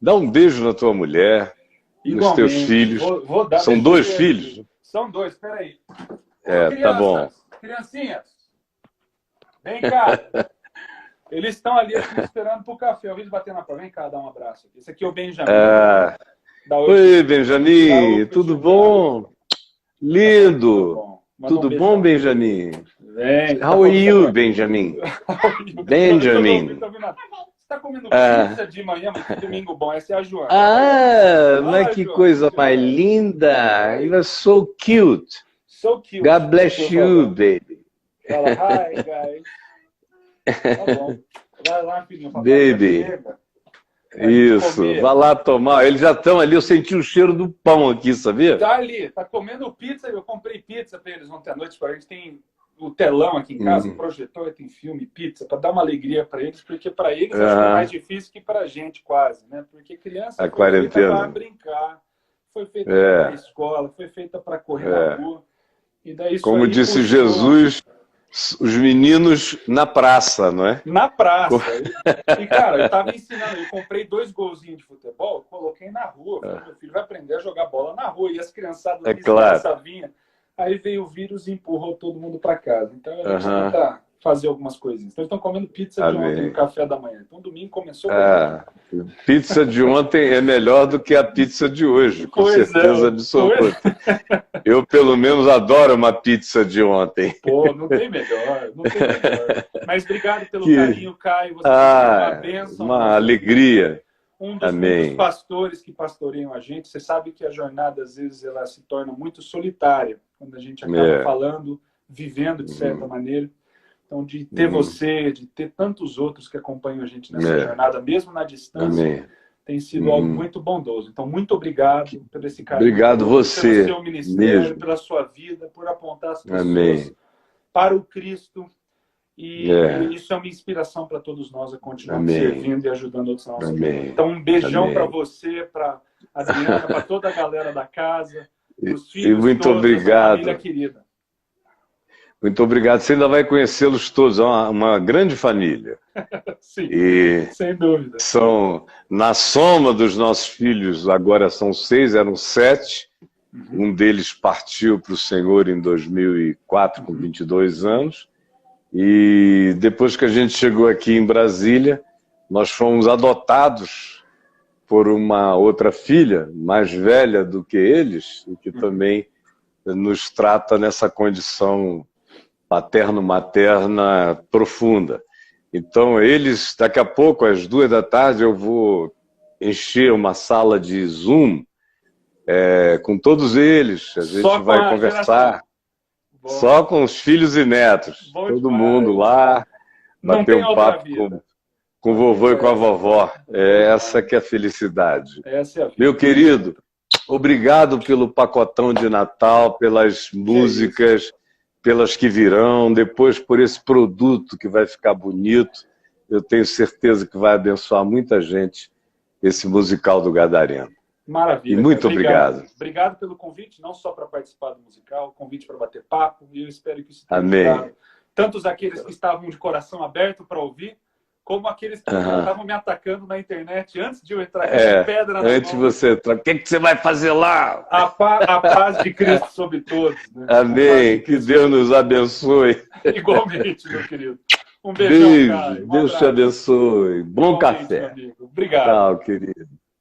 dá um beijo na tua mulher, nos teus filhos. Vou dar. São 2 filhos? São 2, peraí. Tá bom. Criancinhas, vem cá. Eles estão ali esperando pro café. Eu vi eles batendo na porta. Vem cá, dá um abraço. Esse aqui é o Benjamin. Oi, Benjamin, tudo bom? Lindo. Tudo bom, Benjamin? How are you, Benjamin? Benjamin. Você está comendo pizza de manhã, mas que domingo bom. Essa é a Joana. Mas que coisa mais linda. You are so cute. So cute. God bless you, baby. Fala, hi, guys. Tá bom. Vai lá, filhinho. Baby. Isso, vai lá tomar. Eles já estão ali, eu senti o cheiro do pão aqui, sabia? Tá ali, tá comendo pizza. Eu comprei pizza para eles ontem à noite. A gente tem o telão aqui em casa, um projetor, tem filme, pizza, para dar uma alegria para eles, porque para eles acho que é mais difícil que para a gente, quase, né? Porque criança foi feita para brincar, foi feita para ir para a escola, foi feita para correr na rua. E daí, como disse Jesus, os meninos na praça, não é? Na praça. E, cara, eu tava ensinando, eu comprei 2 golzinhos de futebol, coloquei na rua. Falei, meu filho vai aprender a jogar bola na rua. E as criançadas vinham. Aí veio o vírus e empurrou todo mundo para casa. Então a gente tenta fazer algumas coisinhas. Então eles estão comendo pizza de ontem no café da manhã. Então domingo começou pizza de ontem é melhor do que a pizza de hoje, com certeza absoluta. Eu, pelo menos, adoro uma pizza de ontem. Pô, não tem melhor, não tem melhor. Mas obrigado pelo carinho, Caio. Você é uma bênção. Uma alegria. Um dos pastores que pastoreiam a gente. Você sabe que a jornada, às vezes, ela se torna muito solitária, quando a gente acaba falando, vivendo de certa maneira. Então, de ter você, de ter tantos outros que acompanham a gente nessa jornada, mesmo na distância, tem sido algo muito bondoso. Então, muito obrigado por esse carinho. Obrigado você. Pelo seu ministério, pela sua vida, por apontar as pessoas para o Cristo. E isso é uma inspiração para todos nós a continuar servindo e ajudando outros na nossa vida. Então, um beijão para você, para a Adriana, para toda a galera da casa, os filhos muito todos, obrigado. a família querida. Muito obrigado. Você ainda vai conhecê-los todos. É uma grande família. Sim, e sem dúvida. São, na soma dos nossos filhos, agora são 6, eram 7. Um deles partiu para o Senhor em 2004, com 22 anos. E depois que a gente chegou aqui em Brasília, nós fomos adotados por uma outra filha, mais velha do que eles, e que também nos trata nessa condição paterno-materna profunda. Então, eles, daqui a pouco, às 14h, eu vou encher uma sala de Zoom com todos eles. A gente vai conversar. Só com os filhos e netos. Todo mundo lá, bater um papo com o vovô e com a vovó. Essa que é a felicidade. Essa é a vida. Meu querido, obrigado pelo pacotão de Natal, pelas músicas, pelas que virão, depois por esse produto que vai ficar bonito. Eu tenho certeza que vai abençoar muita gente, esse musical do Gadareno. Maravilha. E muito obrigado. Obrigado pelo convite, não só para participar do musical, convite para bater papo, e eu espero que isso tenha ajudado tantos aqueles que estavam de coração aberto para ouvir, como aqueles que estavam me atacando na internet antes de eu entrar com pedra na mão. Antes de você entrar, o que você vai fazer lá? A paz de Cristo sobre todos. Né? Amém. Que Deus nos abençoe. Igualmente, meu querido. Um beijão, Beijo, Caio. Um Deus te abraço. abençoe. Bom Igualmente, meu café. amigo. Obrigado. Tchau, querido.